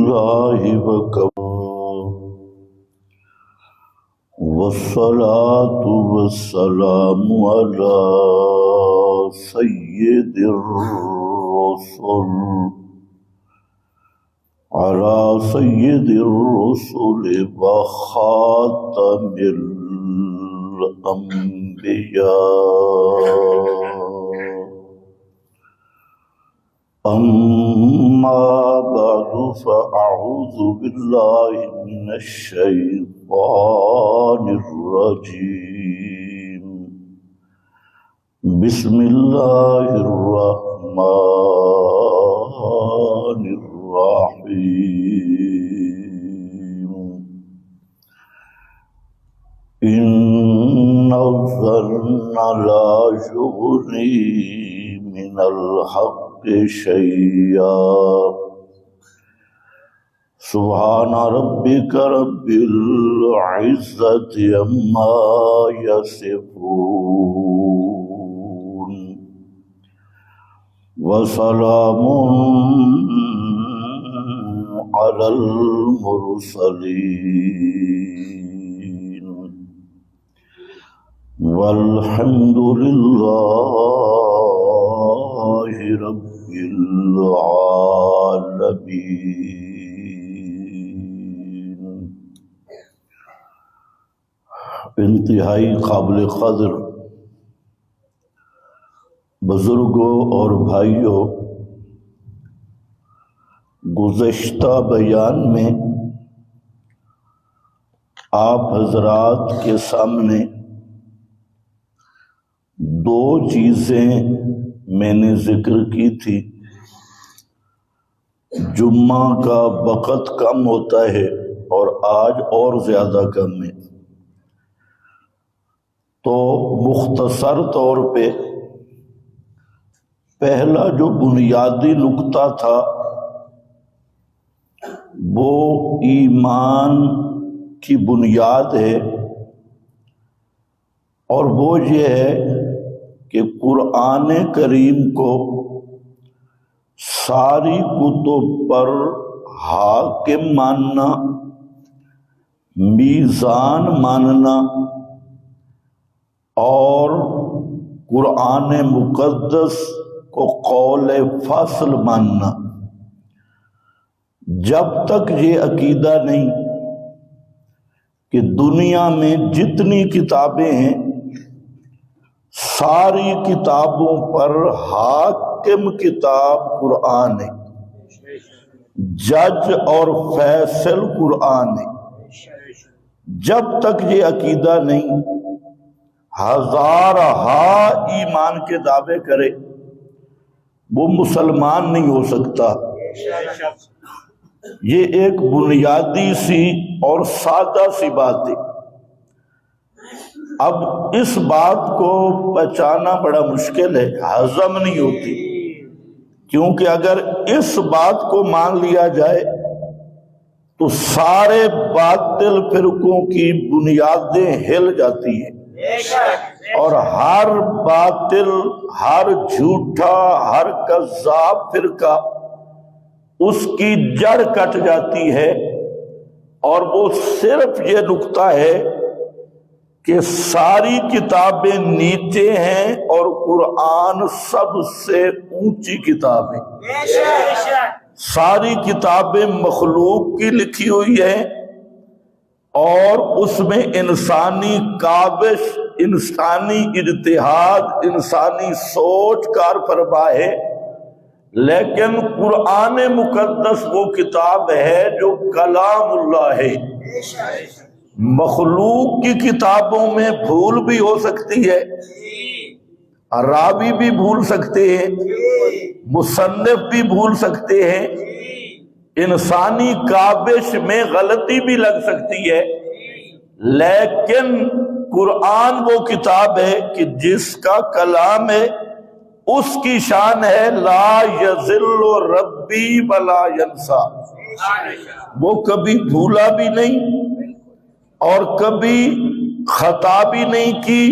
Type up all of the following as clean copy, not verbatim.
للہ وکفى والصلاة والسلام على سید الرسل وخاتم الانبیاء اما بعد فاعوذ باللہ من الشیطان الرجیم بسم اللہ الرحمن الرحیم ان الظن لا یغنی من الحق شیئا سبحان ربک رب العزت عما یصفون وسلام علی المرسلین والحمد للہ رب العالمین۔ انتہائی قابل قدر بزرگوں اور بھائیوں، گزشتہ بیان میں آپ حضرات کے سامنے دو چیزیں میں نے ذکر کی تھی۔ جمعہ کا وقت کم ہوتا ہے اور آج اور زیادہ کم ہے، تو مختصر طور پہ پہلا جو بنیادی نکتہ تھا وہ ایمان کی بنیاد ہے، اور وہ یہ ہے کہ قرآن کریم کو ساری کتب پر حاکم ماننا، میزان ماننا، اور قرآن مقدس کو قول فصل ماننا۔ جب تک یہ عقیدہ نہیں کہ دنیا میں جتنی کتابیں ہیں ساری کتابوں پر حاکم کتاب قرآن ہے، جج اور فیصل قرآن ہے۔ جب تک یہ عقیدہ نہیں، ہزارہا ایمان کے دعوے کرے، وہ مسلمان نہیں ہو سکتا۔ یہ ایک بنیادی سی اور سادہ سی بات ہے۔ اب اس بات کو پہچانا بڑا مشکل ہے، ہضم نہیں ہوتی، کیونکہ اگر اس بات کو مان لیا جائے تو سارے باطل فرقوں کی بنیادیں ہل جاتی ہیں، اور ہر باطل، ہر جھوٹا، ہر کذاب فرقہ اس کی جڑ کٹ جاتی ہے۔ اور وہ صرف یہ نکتہ ہے کہ ساری کتابیں نیچے ہیں اور قرآن سب سے اونچی کتاب ہے۔ ساری کتابیں مخلوق کی لکھی ہوئی ہیں، اور اس میں انسانی کاوش، انسانی اجتہاد، انسانی سوچ کار فرما ہے، لیکن قرآن مقدس وہ کتاب ہے جو کلام اللہ ہے۔ مخلوق کی کتابوں میں بھول بھی ہو سکتی ہے، راوی بھی بھول سکتے ہیں، مصنف بھی بھول سکتے ہیں، انسانی کاوش میں غلطی بھی لگ سکتی ہے، لیکن قرآن وہ کتاب ہے کہ جس کا کلام ہے، اس کی شان ہے لا یضل ربی ولا ینسا۔ وہ کبھی بھولا بھی نہیں اور کبھی خطا بھی نہیں کی،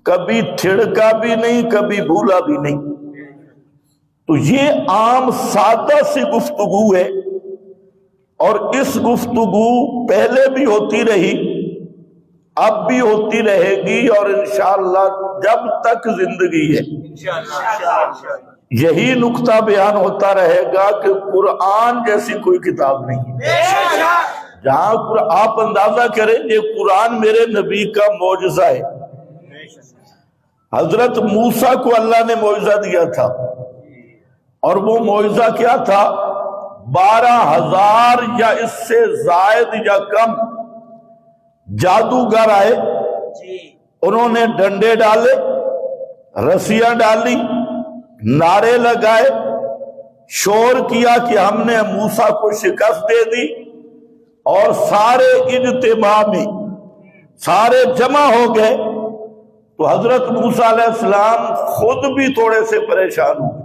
کبھی تھڑکا بھی نہیں، کبھی بھولا بھی نہیں۔ تو یہ عام سادہ سی گفتگو ہے اور اس گفتگو پہلے بھی ہوتی رہی، اب بھی ہوتی رہے گی، اور انشاءاللہ جب تک زندگی ہے یہی نقطہ بیان ہوتا رہے گا کہ قرآن جیسی کوئی کتاب نہیں ہے۔ جہاں آپ اندازہ کریں یہ قرآن میرے نبی کا معجزہ ہے۔ حضرت موسیٰ کو اللہ نے معجزہ دیا تھا، اور وہ معجزہ کیا تھا؟ 12,000 یا اس سے زائد یا کم جادوگر آئے، انہوں نے ڈنڈے ڈالے، رسیاں ڈالی، نعرے لگائے، شور کیا کہ ہم نے موسیٰ کو شکست دے دی، اور سارے اجتماع میں سارے جمع ہو گئے تو حضرت موسیٰ علیہ السلام خود بھی تھوڑے سے پریشان ہوئے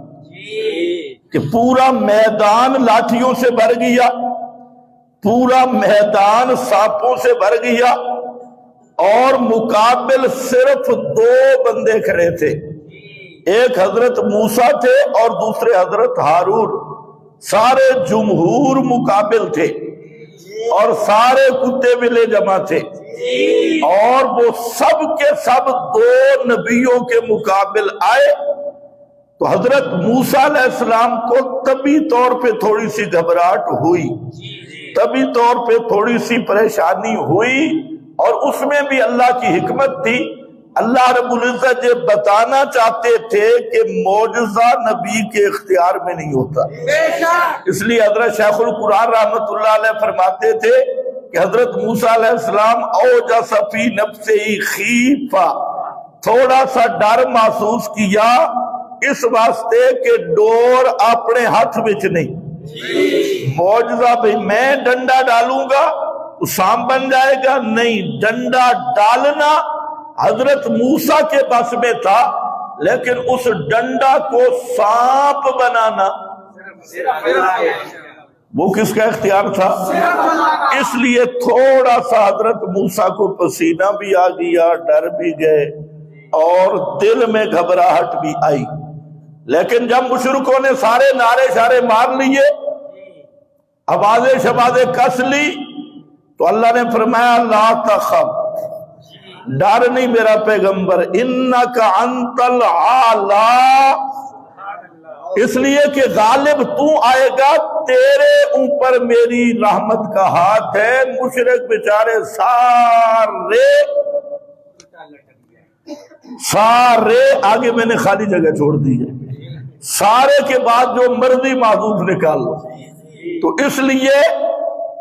کہ پورا میدان لاٹھیوں سے بھر گیا، پورا میدان سانپوں سے بھر گیا، اور مقابل صرف 2 بندے کھڑے تھے، ایک حضرت موسیٰ تھے اور دوسرے حضرت ہارون۔ سارے جمہور مقابل تھے اور سارے کتے بلے جمع تھے، اور وہ سب کے سب 2 نبیوں کے مقابل آئے تو حضرت موسیٰ علیہ السلام کو طبی طور پہ تھوڑی سی گھبراہٹ ہوئی، طبی طور پہ تھوڑی سی پریشانی ہوئی، اور اس میں بھی اللہ کی حکمت تھی۔ اللہ رب العزت یہ بتانا چاہتے تھے کہ معجزہ نبی کے اختیار میں نہیں ہوتا، اس لیے حضرت شیخ القرآن رحمت اللہ علیہ فرماتے تھے کہ حضرت موسیٰ علیہ السلام اوجس فی نفسہ خیفہ، تھوڑا سا ڈر محسوس کیا، اس واسطے کہ ڈور اپنے ہاتھ وچ نہیں۔ معجزہ بھئی میں ڈنڈا ڈالوں گا تو سانپ بن جائے گا، نہیں، ڈنڈا ڈالنا حضرت موسیٰ کے بس میں تھا، لیکن اس ڈنڈا کو سانپ بنانا وہ کس کا اختیار تھا؟ اس لیے تھوڑا سا حضرت موسیٰ کو پسینہ بھی آ گیا، ڈر بھی گئے، اور دل میں گھبراہٹ بھی آئی۔ لیکن جب مشرکوں نے سارے نعرے شارے مار لیے، آوازیں شبازیں کس لی، تو اللہ نے فرمایا لا تخف، ڈر نہیں میرا پیغمبر، انک انت الاعلی، اس لیے کہ غالب تو آئے گا، تیرے اوپر میری رحمت کا ہاتھ ہے۔ مشرک بیچارے سارے آگے میں نے خالی جگہ چھوڑ دی ہے، سارے کے بعد جو مرضی محذوف نکال لو، تو اس لیے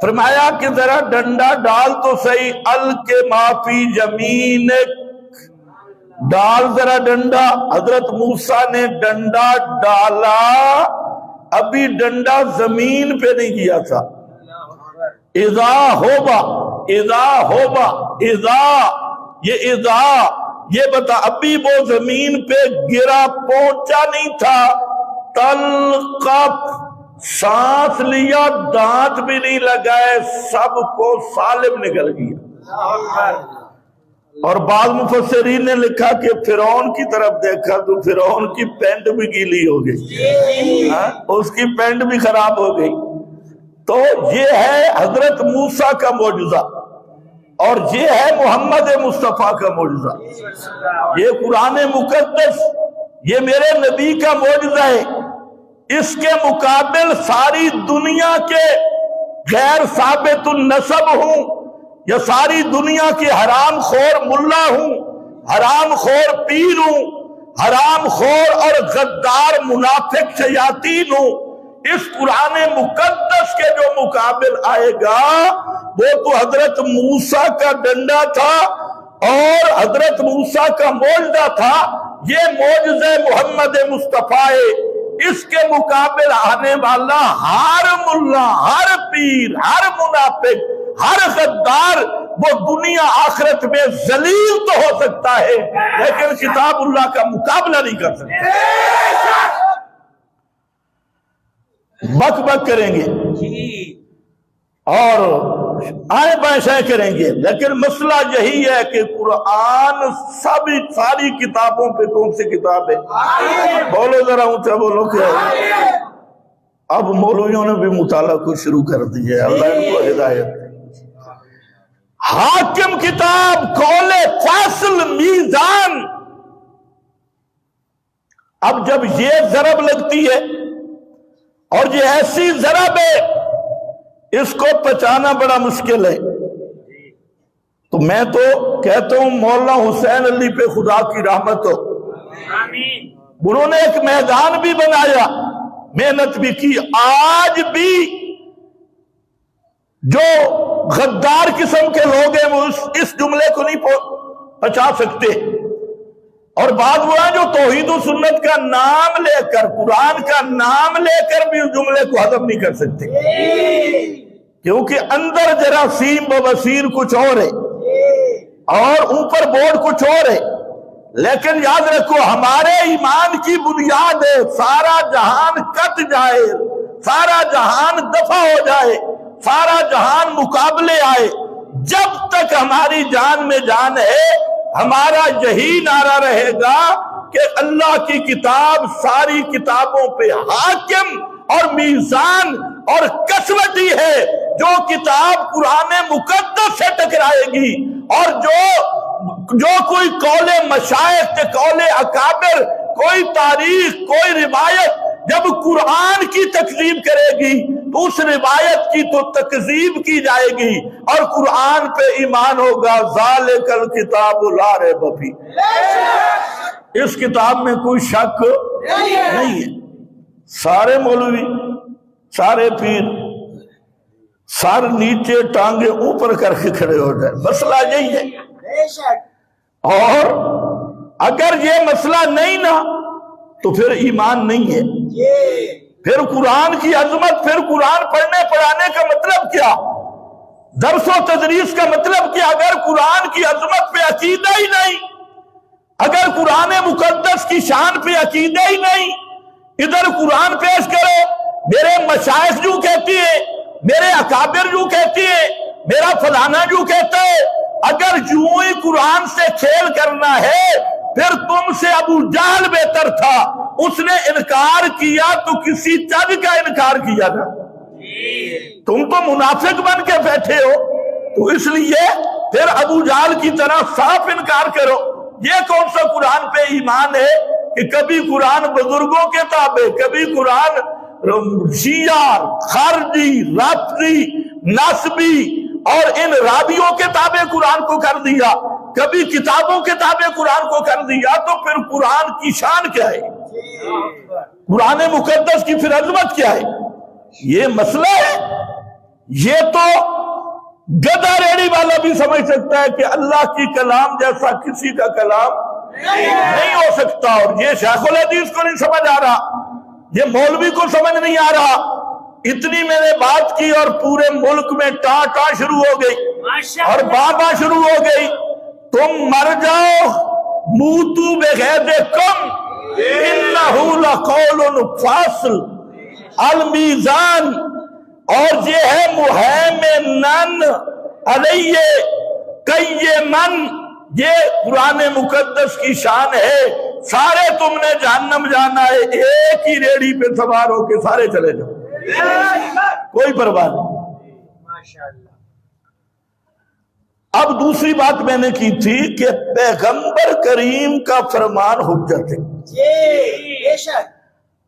فرمایا کہ ذرا ڈنڈا ڈال تو صحیح، القِ ما فی یمینک، ڈال ذرا ڈنڈا۔ حضرت موسیٰ نے ڈنڈا ڈالا، ابھی ڈنڈا زمین پہ نہیں گیا تھا، اذا ہوبا، اذا ہوبا، اذا، یہ اذا یہ بتا ابھی وہ زمین پہ گرا، پہنچا نہیں تھا، تلقف، سانس لیا، دانت بھی نہیں لگائے، سب کو سالم نکل گیا۔ اور بعض مفسرین نے لکھا کہ فرعون کی طرف دیکھا تو فرعون کی پینٹ بھی گیلی ہو گئی، اس کی پینٹ بھی خراب ہو گئی۔ تو یہ ہے حضرت موسیٰ کا معجزہ، اور یہ ہے محمد مصطفیٰ کا معجزہ، یہ قرآن مقدس، یہ میرے نبی کا معجزہ ہے۔ اس کے مقابل ساری دنیا کے غیر ثابت النسب ہوں، یا ساری دنیا کے حرام خور ملا ہوں، حرام خور پیر ہوں، حرام خور اور غدار منافق شیاطین ہوں، اس قرآن مقدس کے جو مقابل آئے گا وہ تو حضرت موسیٰ کا ڈنڈا تھا اور حضرت موسیٰ کا معجزہ تھا۔ یہ معجزہ محمد مصطفیٰ ہے، اس کے مقابل آنے والا ہر ملا، ہر پیر، ہر منافق، ہر غدار، وہ دنیا آخرت میں ذلیل تو ہو سکتا ہے لیکن کتاب اللہ کا مقابلہ نہیں کر سکتا۔ بک بک کریں گے اور آئیں بائیں شائیں کریں گے، لیکن مسئلہ یہی ہے کہ قرآن ساری کتابوں پہ کون سی کتاب ہے؟ بولو ذرا اونچا بولو، کیا ہے؟ اب مولویوں نے بھی مطالعہ کو شروع کر دیا، اللہ ان کو ہدایت دے۔ حاکم کتاب، قول فاصل، میزان، اب جب یہ ضرب لگتی ہے اور یہ ایسی ضرب ہے اس کو پہچانا بڑا مشکل ہے، تو میں تو کہتا ہوں مولانا حسین علی پہ خدا کی رحمت ہو، انہوں نے ایک میدان بھی بنایا، محنت بھی کی۔ آج بھی جو غدار قسم کے لوگ ہیں وہ اس جملے کو نہیں پہنچا سکتے، اور بعض وہ ہیں جو توحید و سنت کا نام لے کر، قرآن کا نام لے کر بھی اس جملے کو ہضم نہیں کر سکتے، کیونکہ اندر جراثیم بواسیر کچھ اور ہے اور اوپر بورڈ کچھ اور ہے۔ لیکن یاد رکھو ہمارے ایمان کی بنیاد ہے سارا جہان کٹ جائے، سارا جہان دفع ہو جائے، سارا جہان مقابلے آئے، جب تک ہماری جان میں جان ہے ہمارا یہی نعرہ رہے گا کہ اللہ کی کتاب ساری کتابوں پہ حاکم اور میزان اور کسوٹی ہے۔ جو کتاب قرآن مقدس سے ٹکرائے گی اور جو کوئی قول مشائخ، قول اکابر، کوئی تاریخ، کوئی روایت جب قرآن کی تکذیب کرے گی تو اس روایت کی تو تکذیب کی جائے گی اور قرآن پہ ایمان ہوگا۔ ذالک الکتاب لا ریب فیہ، اس کتاب میں کوئی شک نہیں ہے۔ سارے مولوی، سارے پیر سر نیچے ٹانگیں اوپر کر کے کھڑے ہو جائے، مسئلہ یہی ہے۔ اور اگر یہ مسئلہ نہیں نا تو پھر ایمان نہیں ہے، پھر قرآن کی عظمت، پھر قرآن پڑھنے پڑھانے کا مطلب کیا، درس و تدریس کا مطلب کیا؟ اگر قرآن کی عظمت پہ عقیدہ ہی نہیں، اگر قرآن مقدس کی شان پہ عقیدہ ہی نہیں، ادھر قرآن پیش کرو، میرے مشائخ جو کہتی ہے، میرے اکابر جو کہتی ہے، میرا فلانا جو کہتا ہے، اگر یوں ہی قرآن سے کھیل کرنا ہے پھر تم سے ابو جہل بہتر تھا، اس نے انکار کیا تو کسی چج کا انکار کیا تھا، تم تو منافق بن کے بیٹھے ہو، تو اس لیے پھر ابو جہل کی طرح صاف انکار کرو۔ یہ کون سا قرآن پہ ایمان ہے کہ کبھی قرآن بزرگوں کے تابع، کبھی قرآن شیعہ، خارجی، رافضی، ناسبی اور ان رابیوں کے تابع قرآن کو کر دیا، کبھی کتابوں کے تابع قرآن کو کر دیا، تو پھر قرآن کی شان کیا ہے، قرآن مقدس کی پھر عظمت کیا ہے؟ یہ مسئلہ ہے۔ یہ تو گدھا ریڑی والا بھی سمجھ سکتا ہے کہ اللہ کی کلام جیسا کسی کا کلام نہیں ہو سکتا، اور یہ شیخ الحدیث کو نہیں سمجھ آ رہا، یہ مولوی کو سمجھ نہیں آ رہا۔ اتنی میں نے بات کی اور پورے ملک میں ٹا ٹا شروع ہو گئی اور بابا شروع ہو گئی، تم مر جاؤ، موتو بغیظکم انہ لقول فاصل، المیزان، اور یہ ہے مہیمنن علیہ قیمن، یہ قرآن مقدس کی شان ہے۔ سارے تم نے جہنم جانا ہے، ایک ہی ریڑی پہ سوار ہو کے سارے چلے جاؤ، کوئی پرواہ نہیں۔ اب دوسری بات میں نے کی تھی کہ پیغمبر کریم کا فرمان حجت ہے،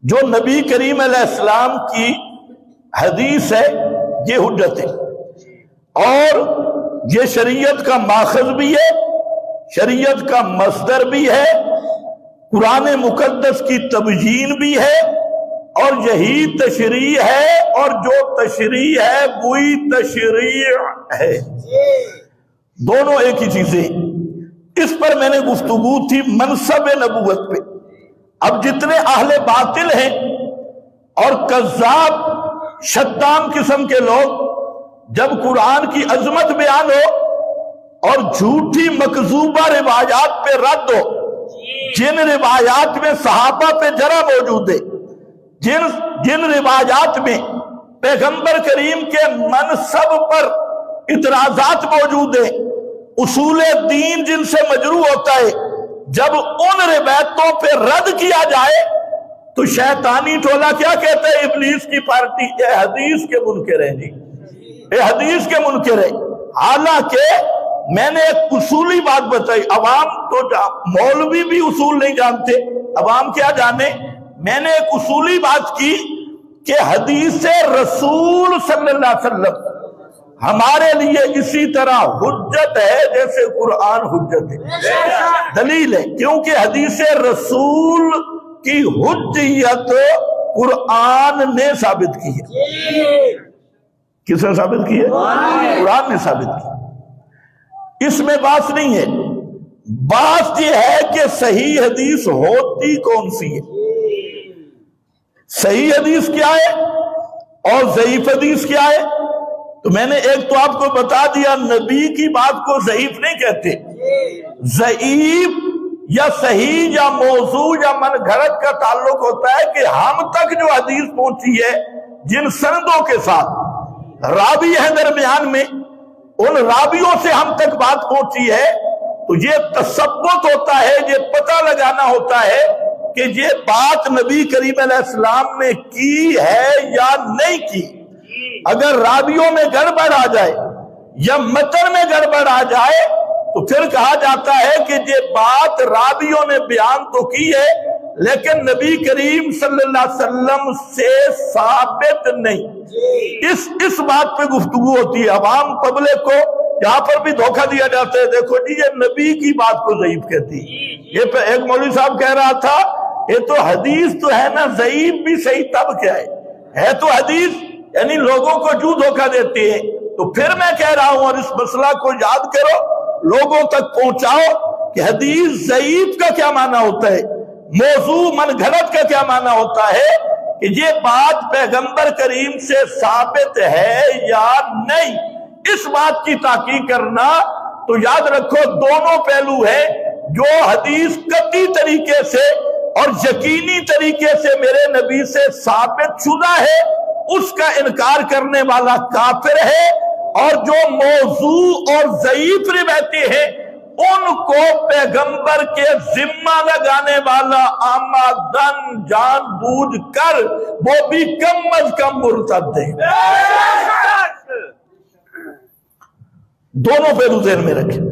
جو نبی کریم علیہ السلام کی حدیث ہے یہ حجت ہے، اور یہ شریعت کا ماخذ بھی ہے، شریعت کا مصدر بھی ہے، قرآن مقدس کی تبیین بھی ہے، اور یہی تشریع ہے، اور جو تشریع ہے وہی تشریع ہے، دونوں ایک ہی چیزیں۔ اس پر میں نے گفتگو تھی منصب نبوت پہ۔ اب جتنے اہل باطل ہیں اور کذاب شتام قسم کے لوگ، جب قرآن کی عظمت بیان ہو اور جھوٹی مکذوبہ روایات پہ رد ہو، جن روایات میں صحابہ پہ جرح موجود ہے، جن روایات میں پیغمبر کریم کے منصب پر اعتراضات موجود ہیں، اصول دین جن سے مجروح ہوتا ہے، جب ان روایتوں پہ رد کیا جائے تو شیطانی ٹولہ کیا کہتا ہے؟ ابلیس کی پارٹی اے حدیث کے منکر ہیں جی، اے حدیث کے منکر ہیں۔ حالانکہ میں نے ایک اصولی بات بتائی، عوام تو مولوی بھی اصول نہیں جانتے، عوام کیا جانے؟ میں نے ایک اصولی بات کی کہ حدیث رسول صلی اللہ علیہ وسلم ہمارے لیے اسی طرح حجت ہے جیسے قرآن حجت ہے، دلیل ہے، کیونکہ حدیث رسول کی حجیت قرآن نے ثابت کی ہے۔ کس نے ثابت کی ہے؟ قرآن نے ثابت کی۔ اس میں بات نہیں ہے، بات یہ ہے کہ صحیح حدیث ہوتی کون سی ہے، صحیح حدیث کیا ہے اور ضعیف حدیث کیا ہے۔ تو میں نے ایک تو آپ کو بتا دیا، نبی کی بات کو ضعیف نہیں کہتے، ضعیف یا صحیح یا موضوع یا من گھڑت کا تعلق ہوتا ہے کہ ہم تک جو حدیث پہنچی ہے جن سندوں کے ساتھ راوی ہے درمیان میں، ان راویوں سے ہم تک بات پہنچی ہے، تو یہ تثبت ہوتا ہے، یہ پتہ لگانا ہوتا ہے کہ یہ بات نبی کریم علیہ السلام نے کی ہے یا نہیں کی۔ اگر راویوں میں گڑبڑ آ جائے یا متن میں گڑبڑ آ جائے تو پھر کہا جاتا ہے کہ یہ بات راویوں نے بیان تو کی ہے لیکن نبی کریم صلی اللہ علیہ وسلم سے ثابت نہیں۔ اس بات پہ گفتگو ہوتی ہے۔ عوام پبلک کو یہاں پر بھی دھوکہ دیا جاتا ہے، دیکھو جی یہ نبی کی بات کو ضعیف کہتی۔ یہ ایک مولوی صاحب کہہ رہا تھا یہ تو حدیث تو ہے نا، ضعیف بھی صحیح تب کیا ہے تو حدیث، یعنی لوگوں کو جو دھوکہ دیتے ہیں۔ تو پھر میں کہہ رہا ہوں، اور اس مسئلہ کو یاد کرو، لوگوں تک پہنچاؤ کہ حدیث ضعیف کا کیا معنی ہوتا ہے، موضوع من گھڑت کا کیا معنی ہوتا ہے، کہ یہ بات پیغمبر کریم سے ثابت ہے یا نہیں۔ اس بات کی تحقیق کرنا، تو یاد رکھو دونوں پہلو ہیں، جو حدیث قطعی طریقے سے اور یقینی طریقے سے میرے نبی سے ثابت شدہ ہے، اس کا انکار کرنے والا کافر ہے، اور جو موضوع اور ضعیف روایتیں ہیں ان کو پیغمبر کے ذمہ لگانے والا آمدن جان بوجھ کر وہ بھی کم از کم مرتد ہے۔ دونوں پہلو ذہن میں رکھیں۔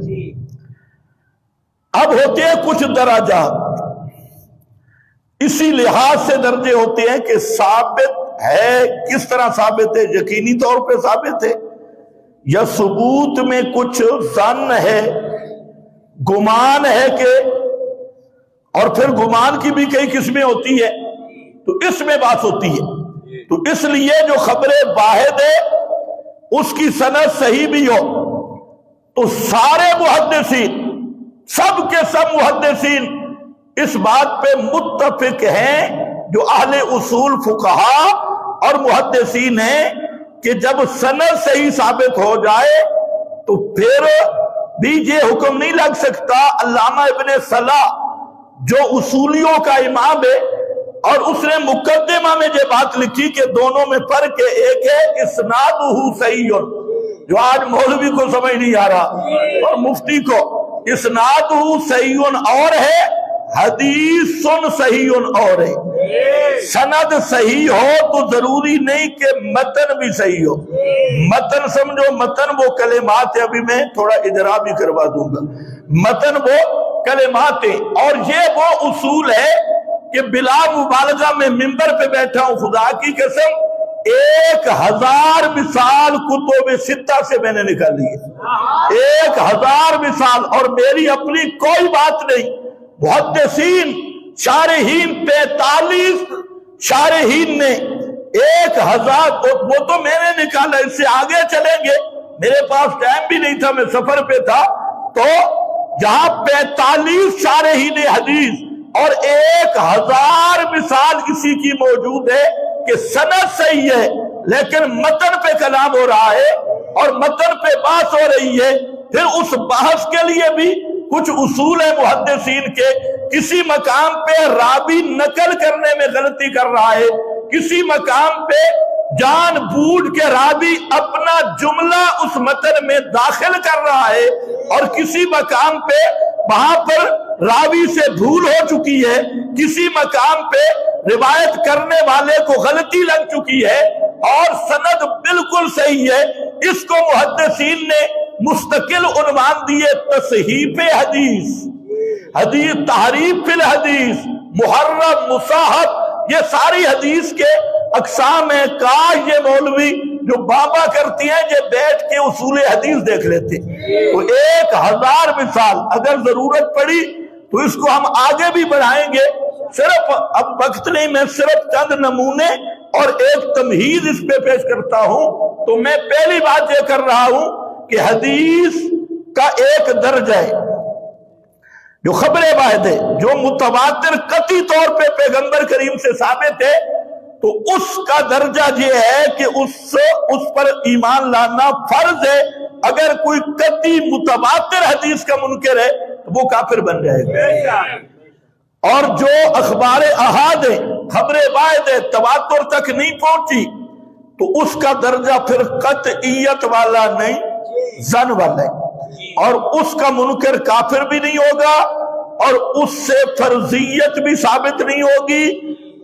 اب ہوتے ہیں کچھ درجات، اسی لحاظ سے درجے ہوتے ہیں کہ ثابت ہے، کس طرح ثابت ہے، یقینی طور پہ ثابت ہے یا ثبوت میں کچھ ظن ہے، گمان ہے کہ، اور پھر گمان کی بھی کئی قسمیں ہوتی ہے، تو اس میں بات ہوتی ہے۔ تو اس لیے جو خبر واحد ہے اس کی سند صحیح بھی ہو تو سارے محدثین، سب کے سب محدثین اس بات پہ متفق ہیں، جو اہل اصول فقہا اور محدثین ہیں، کہ جب سند صحیح ثابت ہو جائے تو پھر بھی یہ حکم نہیں لگ سکتا۔ علامہ ابن صلاح جو اصولیوں کا امام ہے، اور اس نے مقدمہ میں یہ بات لکھی کہ دونوں میں فرق ہے، ایک ہے اسنادہ صحیح، جو آج مولوی کو سمجھ نہیں آ رہا اور مفتی کو، اسنادہ صحیح اور ہے، حدیث صحیح اور ہے۔ سند صحیح ہو تو ضروری نہیں کہ متن بھی صحیح ہو۔ متن سمجھو، متن وہ کلمات ہے، ابھی میں تھوڑا اجرا بھی کروا دوں گا، متن وہ کلمات ہے، اور یہ وہ اصول ہے کہ بلا مبالغہ میں ممبر پہ بیٹھا ہوں، خدا کی قسم 1000 مثال کتب ستہ سے میں نے نکالی ہے، 1000 مثال، اور میری اپنی کوئی بات نہیں۔ محدثین شارحین 45 شارحین نے 1000، وہ تو میں نے نکالا، اس سے آگے چلیں گے، میرے پاس ٹائم بھی نہیں تھا، میں سفر پہ تھا، تو جہاں 45 شارحین حدیث اور 1000 مثال اسی کی موجود ہے کہ سند صحیح ہے لیکن متن پہ کلام ہو رہا ہے اور متن پہ بحث ہو رہی ہے۔ پھر اس بحث کے لیے بھی کچھ اصول ہے محدثین کے، کسی مقام پہ راوی نقل کرنے میں غلطی کر رہا ہے، کسی مقام پہ جان بوجھ کے راوی اپنا جملہ اس متن میں داخل کر رہا ہے، اور کسی مقام پہ وہاں پر راوی سے بھول ہو چکی ہے، کسی مقام پہ روایت کرنے والے کو غلطی لگ چکی ہے اور سند بالکل صحیح ہے، اس کو محدثین نے مستقل عنوان دیے تصحیف حدیث، حدیث تحریف فی الحدیث، محرم، مصاحب، یہ ساری حدیث کے اقسام ہیں۔ کاش یہ مولوی جو بابا کرتی ہیں یہ بیٹھ کے اصول حدیث دیکھ لیتے، تو 1000 مثال اگر ضرورت پڑی تو اس کو ہم آگے بھی بڑھائیں گے۔ صرف اب وقت نہیں، میں صرف چند نمونے اور ایک تمہید اس پہ پیش کرتا ہوں۔ تو میں پہلی بات یہ کر رہا ہوں کہ حدیث کا ایک درجہ ہے جو خبر واحد ہے، جو متواتر قطعی طور پہ پیغمبر کریم سے ثابت ہے، تو اس کا درجہ یہ ہے کہ اس پر ایمان لانا فرض ہے۔ اگر کوئی قطعی متواتر حدیث کا منکر ہے تو وہ کافر بن جائے گا۔ اور جو اخبار احاد ہے، خبر واحد ہے، تواتر تک نہیں پہنچی، تو اس کا درجہ پھر قطعیت والا نہیں، ظن والا ہے، اور اس کا منکر کافر بھی نہیں ہوگا، اور اس سے فرضیت بھی ثابت نہیں ہوگی،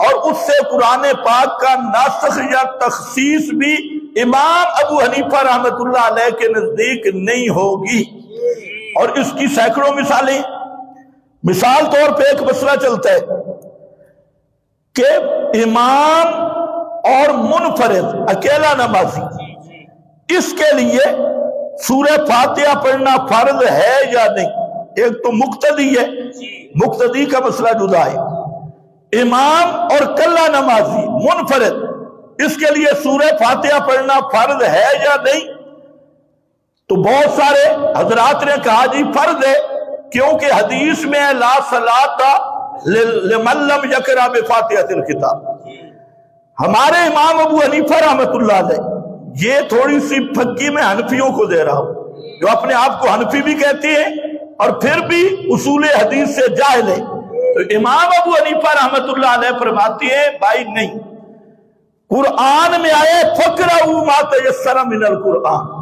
اور اس سے قرآن پاک کا ناسخ یا تخصیص بھی امام ابو حنیفہ رحمت اللہ علیہ کے نزدیک نہیں ہوگی۔ اور اس کی سینکڑوں مثالیں، مثال طور پہ ایک مسئلہ چلتا ہے کہ امام اور منفرد اکیلا نمازی، اس کے لیے سورہ فاتحہ پڑھنا فرض ہے یا نہیں؟ ایک تو مقتدی ہے، مقتدی کا مسئلہ جدا ہے۔ امام اور کلا نمازی منفرد، اس کے لیے سورہ فاتحہ پڑھنا فرض ہے یا نہیں؟ تو بہت سارے حضرات نے کہا جی فرض ہے، کیونکہ حدیث میں لا صلاۃ لمن لم یقرأ بفاتحۃ الکتاب۔ ہمارے امام ابو حنیفہ رحمت اللہ علیہ، یہ تھوڑی سی پھکی میں حنفیوں کو دے رہا ہوں جو اپنے آپ کو حنفی بھی کہتی ہیں اور پھر بھی اصول حدیث سے جاہل ہے، تو امام ابو حنیفہ رحمت اللہ علیہ فرماتی ہے بھائی نہیں، قرآن میں آئے فَقْرَؤُوا مَا تَيَسَّرَ مِنَ الْقُرْآنِ،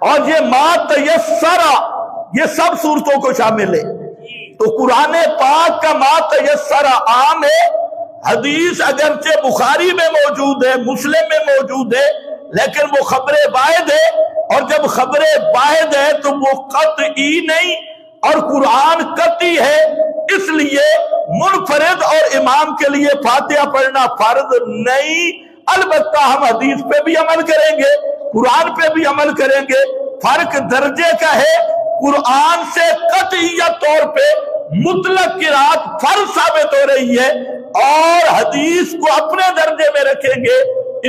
اور یہ ما تیسر یہ سب صورتوں کو شامل ہے۔ تو قرآن پاک کا ما تیسر عام ہے، حدیث اگرچہ بخاری میں موجود ہے، مسلم میں موجود ہے، لیکن وہ خبر واحد ہے، اور جب خبر واحد ہے تو وہ قطعی نہیں، اور قرآن قطعی ہے، اس لیے منفرد اور امام کے لیے فاتحہ پڑھنا فرض نہیں۔ البتہ ہم حدیث پہ بھی عمل کریں گے، قرآن پہ بھی عمل کریں گے، فرق درجے کا ہے۔ قرآن سے قطعیت طور پہ مطلق قرات فرض ثابت ہو رہی ہے، اور حدیث کو اپنے درجے میں رکھیں گے۔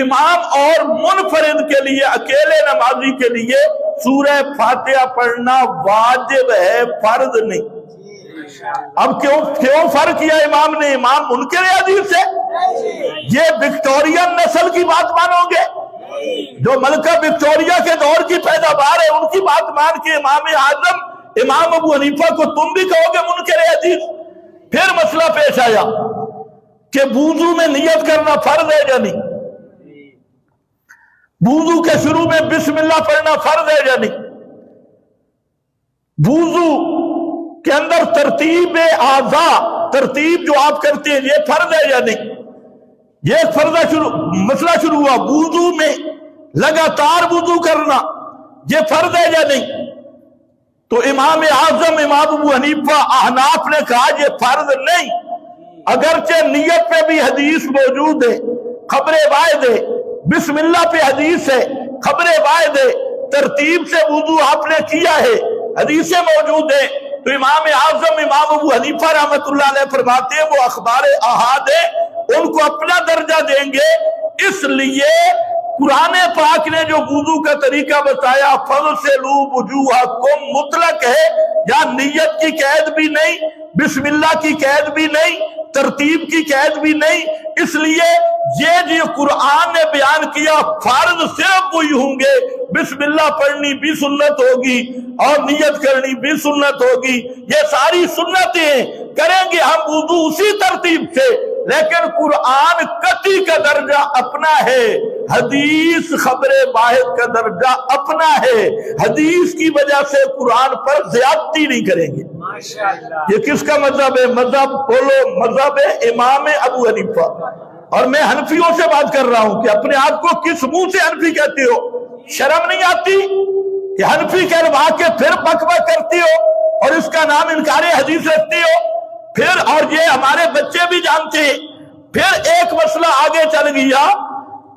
امام اور منفرد کے لیے، اکیلے نمازی کے لیے سورہ فاتحہ پڑھنا واجب ہے، فرض نہیں۔ اب کیوں فرق کیا امام نے؟ امام منکر حدیث ہے، یہ وکٹورین نسل کی بات مانو گے؟ جو ملکہ وکٹوریا کے دور کی پیداوار ہے ان کی بات مان کے امام اعظم امام ابو حنیفہ کو تم بھی کہو گے منکر حدیث؟ پھر مسئلہ پیش آیا کہ وضو میں نیت کرنا فرض ہے یا نہیں، وضو کے شروع میں بسم اللہ پڑھنا فرض ہے یا نہیں، وضو کے اندر ترتیب اعضاء، ترتیب جو آپ کرتے ہیں یہ فرض ہے یا نہیں؟ یہ مسئلہ شروع ہوا، وضو میں لگاتار وضو کرنا یہ فرض ہے یا نہیں؟ تو امام اعظم امام ابو حنیفہ احناف نے کہا یہ فرض نہیں، اگرچہ نیت پہ بھی حدیث موجود ہے، خبر واحد ہے، بسم اللہ پہ حدیث ہے، خبر واحد ہے، ترتیب سے وضو آپ نے کیا ہے، حدیثیں موجود ہیں۔ تو امام اعظم امام ابو حنیفہ رحمت اللہ علیہ فرماتے ہیں وہ اخبار احاد ہیں، ان کو اپنا درجہ دیں گے۔ اس لیے قرآن پاک نے جو وضو کا طریقہ بتایا فَغْسِلُوا وُجُوهَكُمْ مطلق ہے، یا نیت کی قید بھی نہیں، بسم اللہ کی قید بھی نہیں، ترتیب کی قید بھی نہیں۔ اس لیے یہ جو قرآن نے بیان کیا فرض صرف وہی ہوں گے، بسم اللہ پڑھنی بھی سنت ہوگی اور نیت کرنی بھی سنت ہوگی، یہ ساری سنتیں کریں گے ہم وضو اسی ترتیب سے، لیکن قرآن قطعی کا درجہ اپنا ہے، حدیث خبر واحد کا درجہ اپنا ہے، حدیث کی وجہ سے قرآن پر زیادتی نہیں کریں گے۔ یہ کس کا مذہب ہے؟ مذہب بولو، مذہب ہے امام ابو حنیفہ۔ اور میں حنفیوں سے بات کر رہا ہوں کہ اپنے آپ کو کس منہ سے حنفی کہتے ہو؟ شرم نہیں آتی کہ حنفی کہلوا کے پھر بک بک کرتی ہو اور اس کا نام انکار حدیث رکھتی ہو؟ پھر اور یہ ہمارے بچے بھی جانتے ہیں۔ پھر ایک مسئلہ آگے چل گیا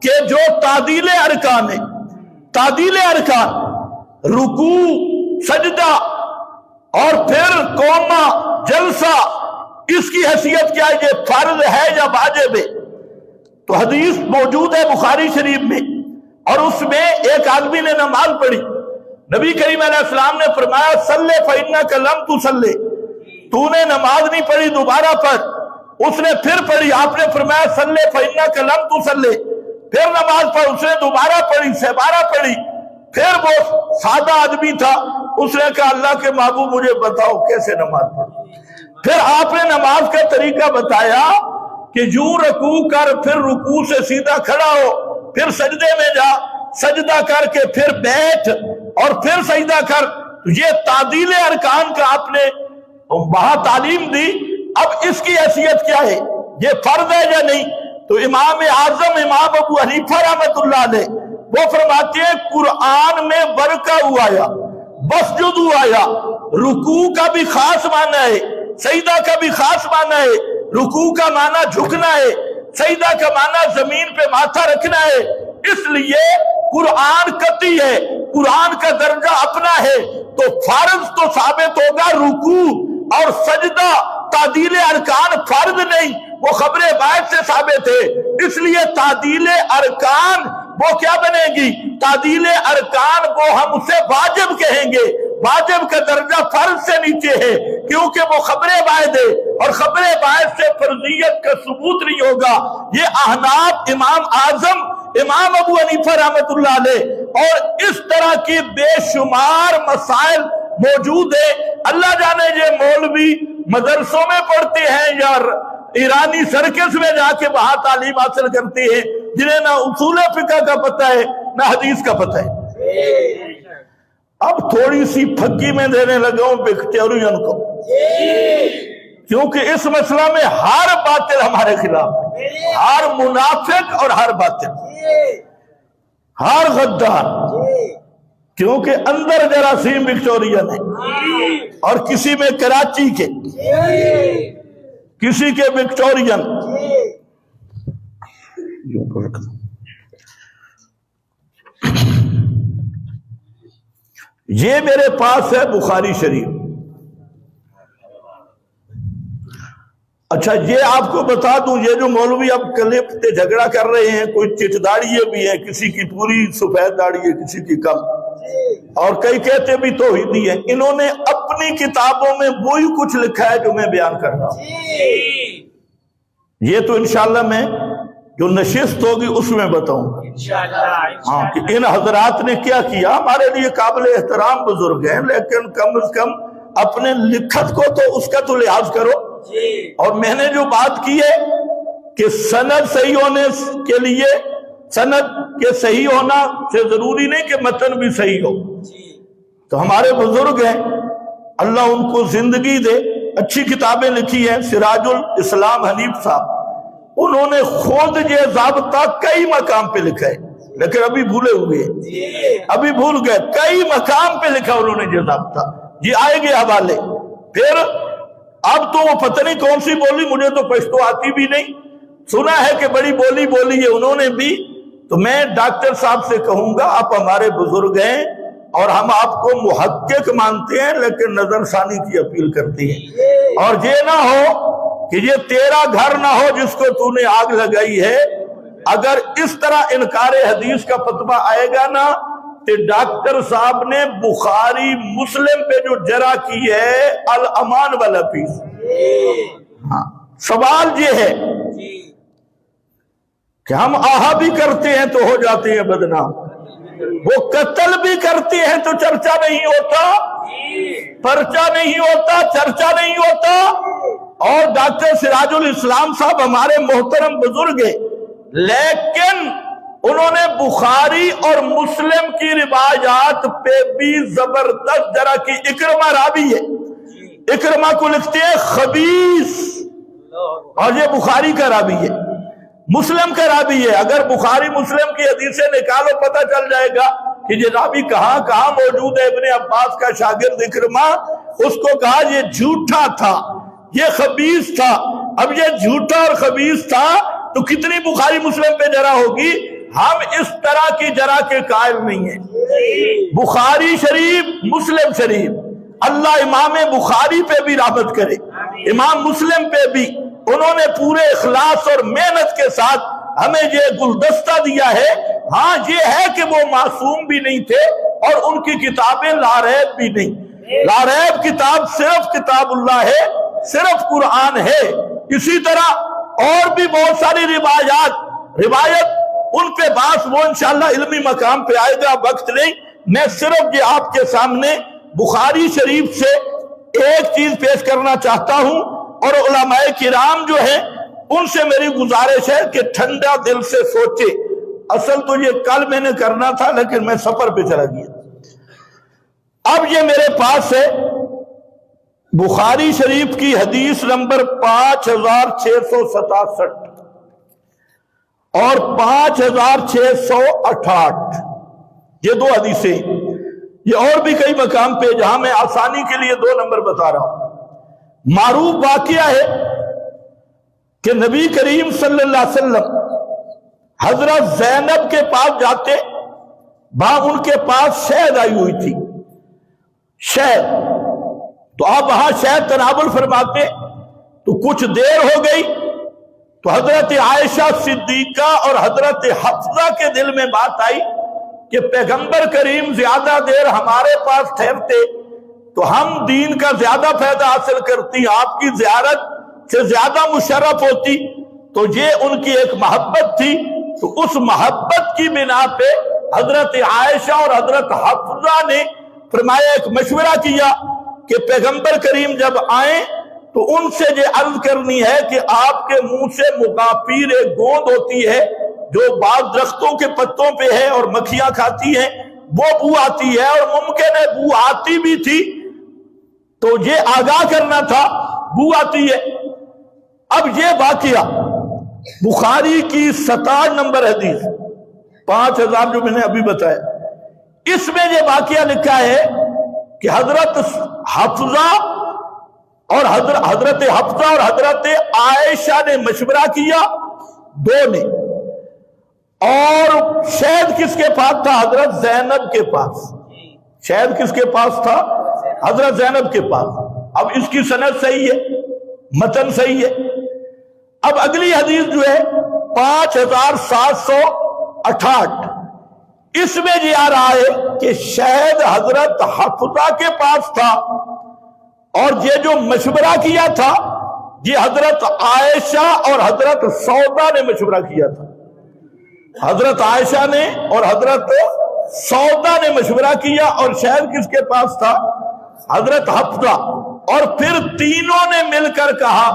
کہ جو تعدیل ارکان ہے، تعدیل ارکان، رکوع، سجدہ اور پھر قوما، جلسہ، اس کی حیثیت کیا ہے؟ یہ فرض ہے یا واجب ہے؟ تو حدیث موجود ہے بخاری شریف میں، اور اس میں ایک آدمی نے نماز پڑھی، نبی کریم علیہ السلام نے فرمایا صلی فإنک لم تصلی، تو نے نماز نہیں پڑھی، دوبارہ پڑھ۔ اس نے پھر پڑھی، آپ نے فرمایا صلی فإنک لم تصلی، پھر نماز پڑھ، اس نے دوبارہ پڑھی، سہبارہ پڑھی۔ پھر وہ سادہ آدمی تھا، اس نے کہا اللہ کے محبوب مجھے بتاؤ کیسے نماز پڑھوں؟ پھر آپ نے نماز کا طریقہ بتایا کہ یوں رکوع کر، پھر رکوع سے سیدھا کھڑا ہو، پھر سجدے میں جا، سجدہ کر کے پھر بیٹھ اور پھر سجدہ کر۔ یہ تعدیل ارکان کا آپ نے وہاں تعلیم دی۔ اب اس کی حیثیت کیا ہے؟ یہ فرض ہے یا نہیں؟ تو امام اعظم امام ابو حنیفہ رحمۃ اللہ علیہ وہ فرماتے ہیں قرآن میں برکہ آیا، بسجد آیا، رکوع کا بھی خاص معنی ہے، سجدہ کا بھی خاص معنی ہے۔ رکوع کا معنی جھکنا ہے، سجدہ کا معنی زمین پہ ماتھا رکھنا ہے۔ اس لیے قرآن قطعی ہے، قرآن کا درجہ اپنا ہے، تو فرض تو ثابت ہوگا رکوع اور سجدہ، تعدیل ارکان فرض نہیں، وہ خبر باعث سے ثابت ہے۔ اس لیے تعدیل ارکان وہ کیا بنے گی؟ تعدیل ارکان کو ہم اسے واجب کہیں گے۔ واجب کا درجہ فرض سے نیچے ہے کیونکہ وہ خبر باعث ہے، اور خبر باعث سے فرضیت کا ثبوت نہیں ہوگا۔ یہ احناف امام اعظم امام ابو حنیفہ رحمۃ اللہ علیہ اور اس طرح کی بے شمار مسائل موجود ہے۔ اللہ جانے یہ مولوی مدرسوں میں پڑھتے ہیں یا ایرانی سرکس میں جا کے وہاں تعلیم حاصل کرتے ہیں، جنہیں نہ اصول فقہ کا پتہ ہے نہ حدیث کا پتہ ہے۔ اب تھوڑی سی پھکی میں دینے لگا ہوں وکٹورین کو، کیونکہ اس مسئلہ میں ہر باطل ہمارے خلاف ہے، ہر منافق اور ہر باطل، ہر غدار، کیونکہ اندر جراثیم وکٹورین ہے، اور کسی میں کراچی کے، کسی کے وکٹورین۔ یہ میرے پاس ہے بخاری شریف۔ اچھا یہ آپ کو بتا دوں، یہ جو مولوی اب کلپ پہ جھگڑا کر رہے ہیں، کوئی چٹ داڑھی بھی ہے، کسی کی پوری سفید داڑھی ہے، کسی کی کم، اور کئی کہتے بھی توحیدی ہیں، انہوں نے اپنی کتابوں میں وہی کچھ لکھا ہے جو میں بیان کر رہا ہوں۔ یہ تو انشاءاللہ میں جو نشست ہوگی اس میں بتاؤں گا ہاں کہ ان حضرات نے کیا کیا۔ ہمارے لیے قابل احترام بزرگ ہیں، لیکن کم از کم اپنے لکھت کو تو اس کا تو لحاظ کرو۔ اور میں نے جو بات کی ہے کہ سند صحیح ہونے کے لیے، سند کے صحیح ہونا سے ضروری نہیں کہ متن بھی صحیح ہو۔ تو ہمارے بزرگ ہیں، اللہ ان کو زندگی دے، اچھی کتابیں لکھی ہیں۔ سراج الاسلام حنیف صاحب، انہوں نے خود یہ ضابطہ کئی مقام پہ لکھا ہے، لیکن ابھی بھولے ہوئے ہیں، ابھی بھول گئے۔ کئی مقام پہ لکھا انہوں نے یہ ضابطہ، یہ آئے گے حوالے۔ پھر اب تو وہ پتہ نہیں کون سی بولی، مجھے تو پشتو آتی بھی نہیں، سنا ہے کہ بڑی بولی بولی ہے انہوں نے بھی۔ تو میں ڈاکٹر صاحب سے کہوں گا، آپ ہمارے بزرگ ہیں اور ہم آپ کو محقق مانتے ہیں، لیکن نظر ثانی کی اپیل کرتے ہیں۔ اور یہ نہ ہو کہ یہ تیرا گھر نہ ہو جس کو تو نے آگ لگائی ہے۔ اگر اس طرح انکار حدیث کا فتویٰ آئے گا نا، تو ڈاکٹر صاحب نے بخاری مسلم پہ جو جرح کی ہے الامان والا پیس، ہاں سوال یہ ہے کہ ہم آہا بھی کرتے ہیں تو ہو جاتے ہیں بدنام، وہ قتل بھی کرتے ہیں تو چرچا نہیں ہوتا، پرچہ نہیں ہوتا، چرچا نہیں ہوتا۔ اور ڈاکٹر سراج الاسلام صاحب ہمارے محترم بزرگ ہیں، لیکن انہوں نے بخاری اور مسلم کی روایات پہ بھی زبردست جرح کی۔ اکرمہ راوی ہے، اکرما کو لکھتے ہیں خبیث، اور یہ بخاری کا راوی ہے، مسلم کا راوی ہے۔ اگر بخاری مسلم کی حدیثیں نکالو پتہ چل جائے گا کہ یہ راوی کہاں کہاں موجود ہے۔ ابن عباس کا شاگرد اکرما، اس کو کہا یہ جھوٹا تھا، یہ خبیث تھا۔ اب یہ جھوٹا اور خبیث تھا تو کتنی بخاری مسلم پہ جرح ہوگی؟ ہم اس طرح کی جرح کے قائل نہیں ہیں۔ بخاری شریف، مسلم شریف، اللہ امام بخاری پہ بھی رحمت کرے، امام مسلم پہ بھی، انہوں نے پورے اخلاص اور محنت کے ساتھ ہمیں یہ گلدستہ دیا ہے۔ ہاں یہ ہے کہ وہ معصوم بھی نہیں تھے اور ان کی کتابیں لاریب بھی نہیں۔ لاریب کتاب صرف کتاب اللہ ہے، صرف قرآن ہے۔ اسی طرح اور بھی بہت ساری روایت ان پہ بات وہ انشاءاللہ علمی مقام پہ آئے گا، وقت نہیں۔ میں صرف یہ آپ کے سامنے بخاری شریف سے ایک چیز پیش کرنا چاہتا ہوں، اور علماء کرام جو ہیں ان سے میری گزارش ہے کہ ٹھنڈا دل سے سوچے۔ اصل تو یہ کل میں نے کرنا تھا لیکن میں سفر پہ چلا گیا۔ اب یہ میرے پاس ہے بخاری شریف کی حدیث نمبر 5667 اور 5668، یہ دو حدیثیں۔ یہ اور بھی کئی مقام پہ جہاں میں آسانی کے لیے دو نمبر بتا رہا ہوں۔ معروف واقعہ ہے کہ نبی کریم صلی اللہ علیہ وسلم حضرت زینب کے پاس جاتے، وہاں ان کے پاس شہد آئی ہوئی تھی، شہد، تو آپ وہاں شہد تناول فرماتے، تو کچھ دیر ہو گئی تو حضرت عائشہ صدیقہ اور حضرت حفصہ کے دل میں بات آئی کہ پیغمبر کریم زیادہ دیر ہمارے پاس ٹھہرتے تو ہم دین کا زیادہ فائدہ حاصل کرتی، آپ کی زیارت سے زیادہ مشرف ہوتی۔ تو یہ ان کی ایک محبت تھی، تو اس محبت کی بنا پہ حضرت عائشہ اور حضرت حفصہ نے فرمایا، ایک مشورہ کیا کہ پیغمبر کریم جب آئیں تو ان سے یہ عرض کرنی ہے کہ آپ کے منہ سے مغافیر ایک گوند ہوتی ہے جو بعض درختوں کے پتوں پہ ہے اور مکھیاں کھاتی ہیں، وہ بو آتی ہے، اور ممکن ہے بو آتی بھی تھی تو یہ آگاہ کرنا تھا، بو آتی ہے۔ اب یہ واقعہ بخاری کی 67 نمبر حدیث 5000 جو میں نے ابھی بتایا، اس میں یہ واقعہ لکھا ہے کہ حضرت حفصہ اور حضرت عائشہ نے مشورہ کیا، دو نے، اور شہد کس کے پاس تھا؟ حضرت زینب کے پاس۔ شہد کس کے پاس تھا؟ حضرت زینب کے پاس۔ اب اس کی سند صحیح ہے، متن صحیح ہے۔ اب اگلی حدیث جو ہے 5768، اس میں یہ آ رہا ہے کہ شہد حضرت حفصہ کے پاس تھا، اور یہ جو مشورہ کیا تھا یہ حضرت عائشہ اور حضرت سودا نے مشورہ کیا تھا۔ حضرت عائشہ نے اور حضرت سودا نے مشورہ کیا، اور شہد کس کے پاس تھا؟ حضرت حفصہ۔ اور پھر تینوں نے مل کر کہا،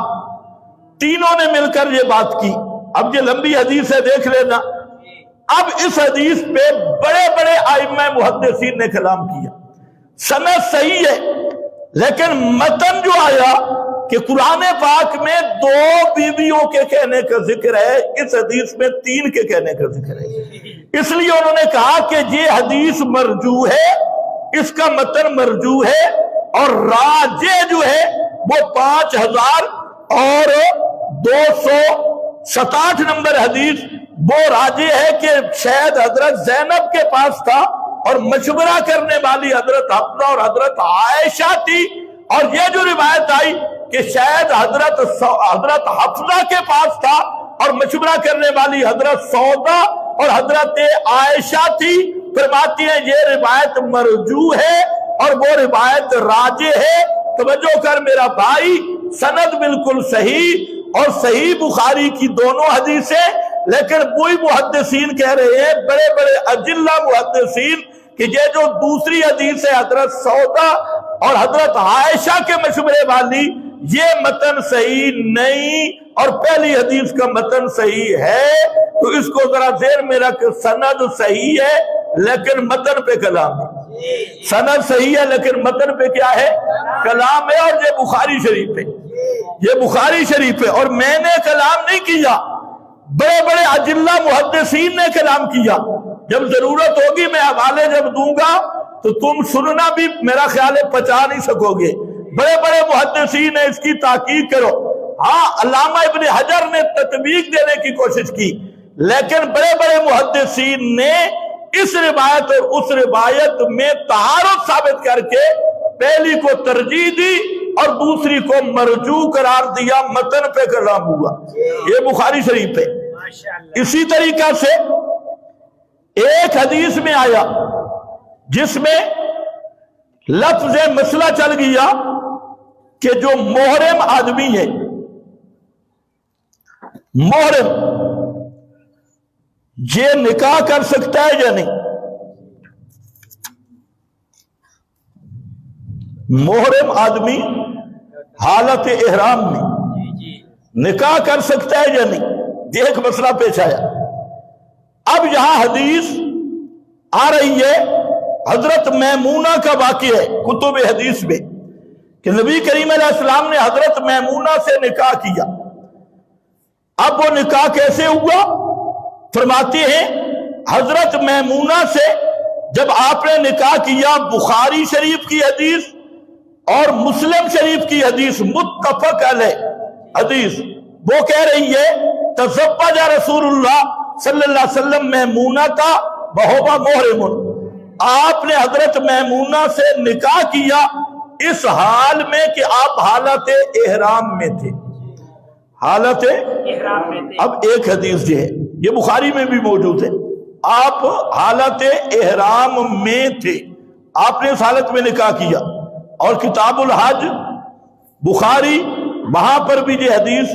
تینوں نے مل کر یہ بات کی۔ اب یہ لمبی حدیث ہے، دیکھ لینا۔ اب اس حدیث پہ بڑے بڑے ائمہ محدثین نے کلام کیا، سند صحیح ہے، لیکن متن جو آیا کہ قرآن پاک میں 2 بیویوں کے کہنے کا ذکر ہے، اس حدیث میں 3 کے کہنے کا ذکر ہے۔ اس لیے انہوں نے کہا کہ یہ حدیث مرجوع ہے، اس کا متن مرجوع ہے، اور راجح جو ہے وہ 5267 نمبر حدیث وہ راجح ہے کہ شاید حضرت زینب کے پاس تھا، اور مشورہ کرنے والی حضرت حفصہ اور حضرت عائشہ تھی۔ اور یہ جو روایت آئی کہ شاید حضرت حفصہ کے پاس تھا اور مشورہ کرنے والی حضرت سودا اور حضرت عائشہ تھی، فرماتی ہیں یہ روایت مرجوع ہے اور وہ روایت راجح ہے۔ توجہ کر میرا بھائی، سند بالکل صحیح، اور صحیح بخاری کی دونوں حدیثیں، لیکن وہی محدثین کہہ رہے ہیں، بڑے بڑے اجلہ محدثین، کہ یہ جو دوسری حدیث ہے حضرت سودا اور حضرت عائشہ کے مشورے والی، یہ متن صحیح نہیں، اور پہلی حدیث کا متن صحیح ہے۔ تو اس کو ذرا ذہن میں رکھ، سند صحیح ہے لیکن متن پہ کلام ہے۔ سند صحیح ہے لیکن متن پہ کیا ہے؟ کلام ہے، اور یہ بخاری شریف ہے، یہ بخاری شریف ہے، اور میں نے کلام نہیں کیا، بڑے بڑے اجلہ محدثین نے کلام کیا۔ جب ضرورت ہوگی میں حوالے جب دوں گا تو تم سننا بھی میرا خیال ہے پچا نہیں سکو گے۔ بڑے بڑے محدثین نے اس کی تحقیق کرو۔ ہاں علامہ ابن حجر نے تطبیق دینے کی کوشش کی، لیکن بڑے بڑے محدثین نے اس روایت اور اس روایت میں تعارض ثابت کر کے پہلی کو ترجیح دی اور دوسری کو مرجوع قرار دیا، متن پہ کلام ہوا۔ یہ بخاری شریف ہے۔ اسی طریقہ سے ایک حدیث میں آیا جس میں لفظ مسئلہ چل گیا کہ جو محرم آدمی ہے، محرم یہ نکاح کر سکتا ہے یا نہیں؟ محرم آدمی حالت احرام میں نکاح کر سکتا ہے یا نہیں؟ یہ ایک مسئلہ پیش آیا۔ اب یہاں حدیث آ رہی ہے، حضرت میمونہ کا واقعہ ہے کتب حدیث میں کہ نبی کریم علیہ السلام نے حضرت میمونہ سے نکاح کیا۔ اب وہ نکاح کیسے ہوا؟ فرماتے ہیں حضرت میمونہ سے جب آپ نے نکاح کیا، بخاری شریف کی حدیث اور مسلم شریف کی حدیث متفق علیہ حدیث، وہ کہہ رہی ہے تزوج رسول اللہ صلی اللہ علیہ وسلم میمونہ کا وہو محرم، آپ نے حضرت میمونہ سے نکاح کیا اس حال میں کہ آپ حالت احرام میں تھے، حالت احرام میں تھے۔ اب ایک حدیث جو ہے یہ بخاری میں بھی موجود ہے، آپ حالت احرام میں تھے، آپ نے اس حالت میں نکاح کیا، اور کتاب الحج بخاری وہاں پر بھی یہ حدیث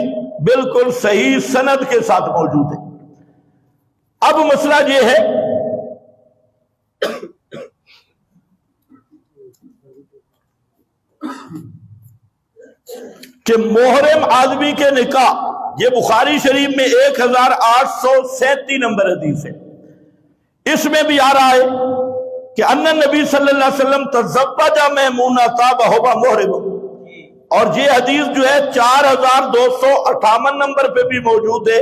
بالکل صحیح سند کے ساتھ موجود ہے۔ اب مسئلہ یہ ہے کہ محرم آدمی کے نکاح، یہ بخاری شریف میں 1837 نمبر حدیث ہے، اس میں بھی آ رہا ہے کہ ان نبی صلی اللہ علیہ وسلم تزوج میمونہ وہو محرم، اور یہ حدیث جو ہے 4258 نمبر پہ بھی موجود ہے،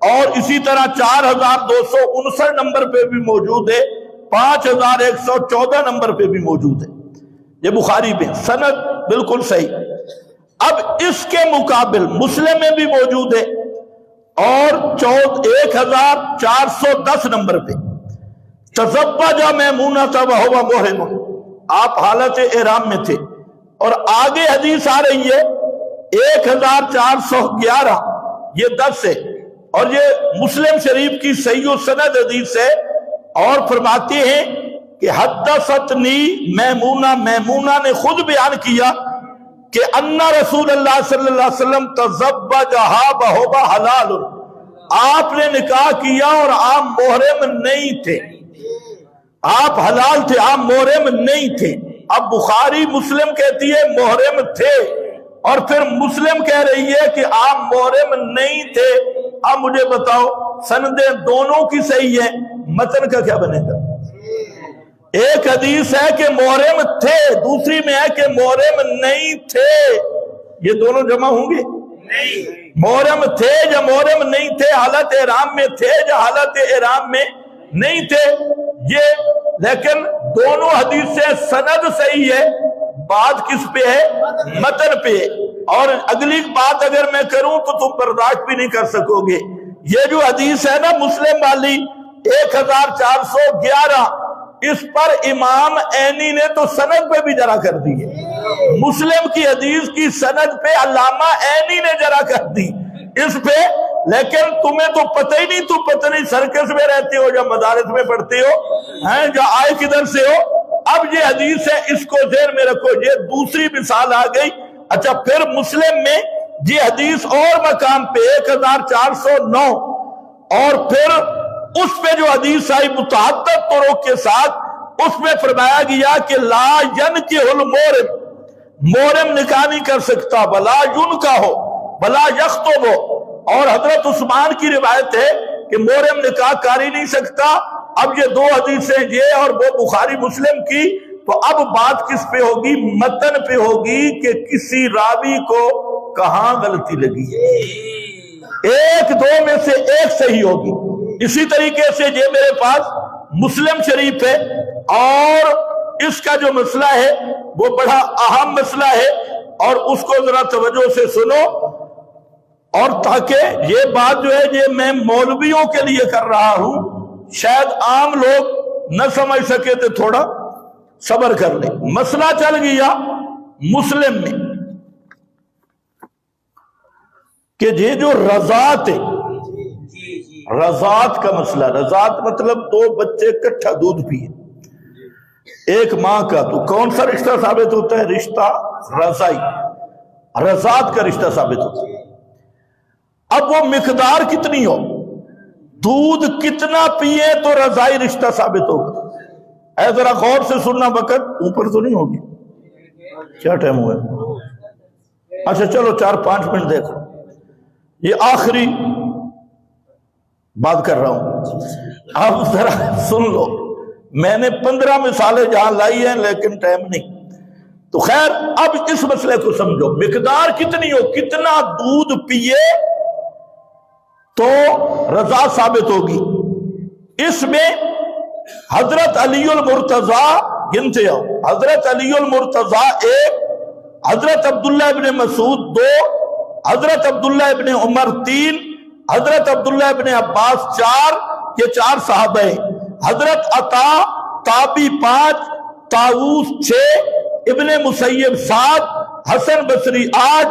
اور اسی طرح 4259 نمبر پہ بھی موجود ہے، 5114 نمبر پہ بھی موجود ہے، یہ بخاری میں سند بالکل صحیح۔ اب اس کے مقابل مسلم میں بھی موجود ہے، اور 1410 نمبر پہ تزوج میمونہ وہو محرم، آپ حالت احرام میں تھے، اور آگے حدیث آ رہی ہے 1411، یہ 10 ہے، اور یہ مسلم شریف کی صحیح و سند حدیث ہے، اور فرماتے ہیں کہ حدثتنی میمونہ، میمونہ نے خود بیان کیا کہ ان رسول اللہ صلی اللہ علیہ وسلم تزوجہا وہو حلال، آپ نے نکاح کیا اور آپ محرم نہیں تھے، آپ حلال تھے، آپ محرم نہیں تھے۔ اب بخاری مسلم کہتی ہے محرم تھے، اور پھر مسلم کہہ رہی ہے کہ آپ محرم نہیں تھے۔ اب مجھے بتاؤ سندیں دونوں کی صحیح ہیں، متن کا کیا بنے گا؟ ایک حدیث ہے کہ محرم تھے، دوسری میں ہے کہ محرم نہیں تھے، یہ دونوں جمع ہوں گے؟ نہیں، محرم تھے یا محرم نہیں تھے، حالت احرام میں تھے یا حالت احرام میں نہیں تھے، یہ لیکن دونوں حدیث سے سند صحیح ہے، بات کس پہ ہے؟ متن پہ۔ اور اگلی بات اگر میں کروں تو تم برداشت بھی نہیں کر سکو گے، یہ جو حدیث ہے نا مسلم والی 1411، اس پر امام عینی نے تو سند پہ بھی جرا کر دی ہے، مسلم کی حدیث کی سند پہ علامہ عینی نے جرا کر دی اس پہ، لیکن تمہیں تو پتہ ہی نہیں، تم پتہ نہیں سرکس میں رہتے ہو یا مدارس میں پڑھتے ہو یا آئے کدھر سے ہو۔ اب یہ حدیث ہے، اس کو ذہن میں رکھو، یہ دوسری مثال آ گئی۔ اچھا پھر مسلم میں یہ حدیث اور مقام پہ 1409، اور پھر اس پہ جو حدیث آئی متعدد طرق کے ساتھ، اس میں فرمایا گیا کہ لا ینکح المحرم، محرم نکاح نہیں کر سکتا، بلا ینکح ہو بلا یخطب ہو، اور حضرت عثمان کی روایت ہے کہ محرم نکاح کر ہی نہیں سکتا، اب یہ دو حدیثیں یہ اور وہ بخاری مسلم کی، تو اب بات کس پہ ہوگی؟ متن پہ ہوگی کہ کسی راوی کو کہاں غلطی لگی ہے، ایک دو میں سے ایک صحیح ہوگی۔ اسی طریقے سے یہ میرے پاس مسلم شریف ہے اور اس کا جو مسئلہ ہے وہ بڑا اہم مسئلہ ہے، اور اس کو ذرا توجہ سے سنو، اور تاکہ یہ بات جو ہے یہ میں مولویوں کے لیے کر رہا ہوں، شاید عام لوگ نہ سمجھ سکے تو تھوڑا صبر کر لیں۔ مسئلہ چل گیا مسلم میں کہ یہ جو رضاعت ہے، رضاعت کا مسئلہ، رضاعت مطلب دو بچے اکٹھا دودھ پیے ایک ماں کا، تو کون سا رشتہ ثابت ہوتا ہے؟ رشتہ رضائی، رضاعت کا رشتہ ثابت ہوتا ہے۔ اب وہ مقدار کتنی ہو، دودھ کتنا پیے تو رضائی رشتہ ثابت ہوگا۔ اے ذرا غور سے سننا، وقت اوپر تو نہیں ہوگی، کیا ٹائم ہوا ہے؟ اچھا چلو 4-5 منٹ دیکھو، یہ آخری بات کر رہا ہوں، اب ذرا سن لو۔ میں نے 15 مثالیں جہاں لائی ہیں لیکن ٹائم نہیں، تو خیر اب اس مسئلے کو سمجھو، مقدار کتنی ہو، کتنا دودھ پیے تو رضا ثابت ہوگی۔ اس میں حضرت علی المرتضیٰ گنتے ہو، حضرت علی المرتضیٰ 1، حضرت عبداللہ ابن مسعود 2، حضرت عبداللہ ابن عمر 3، حضرت عبداللہ ابن عباس 4، یہ 4 صحابہ ہیں۔ حضرت عطا تابی 5، طاووس 6، ابن مسیب 7، حسن بصری 8،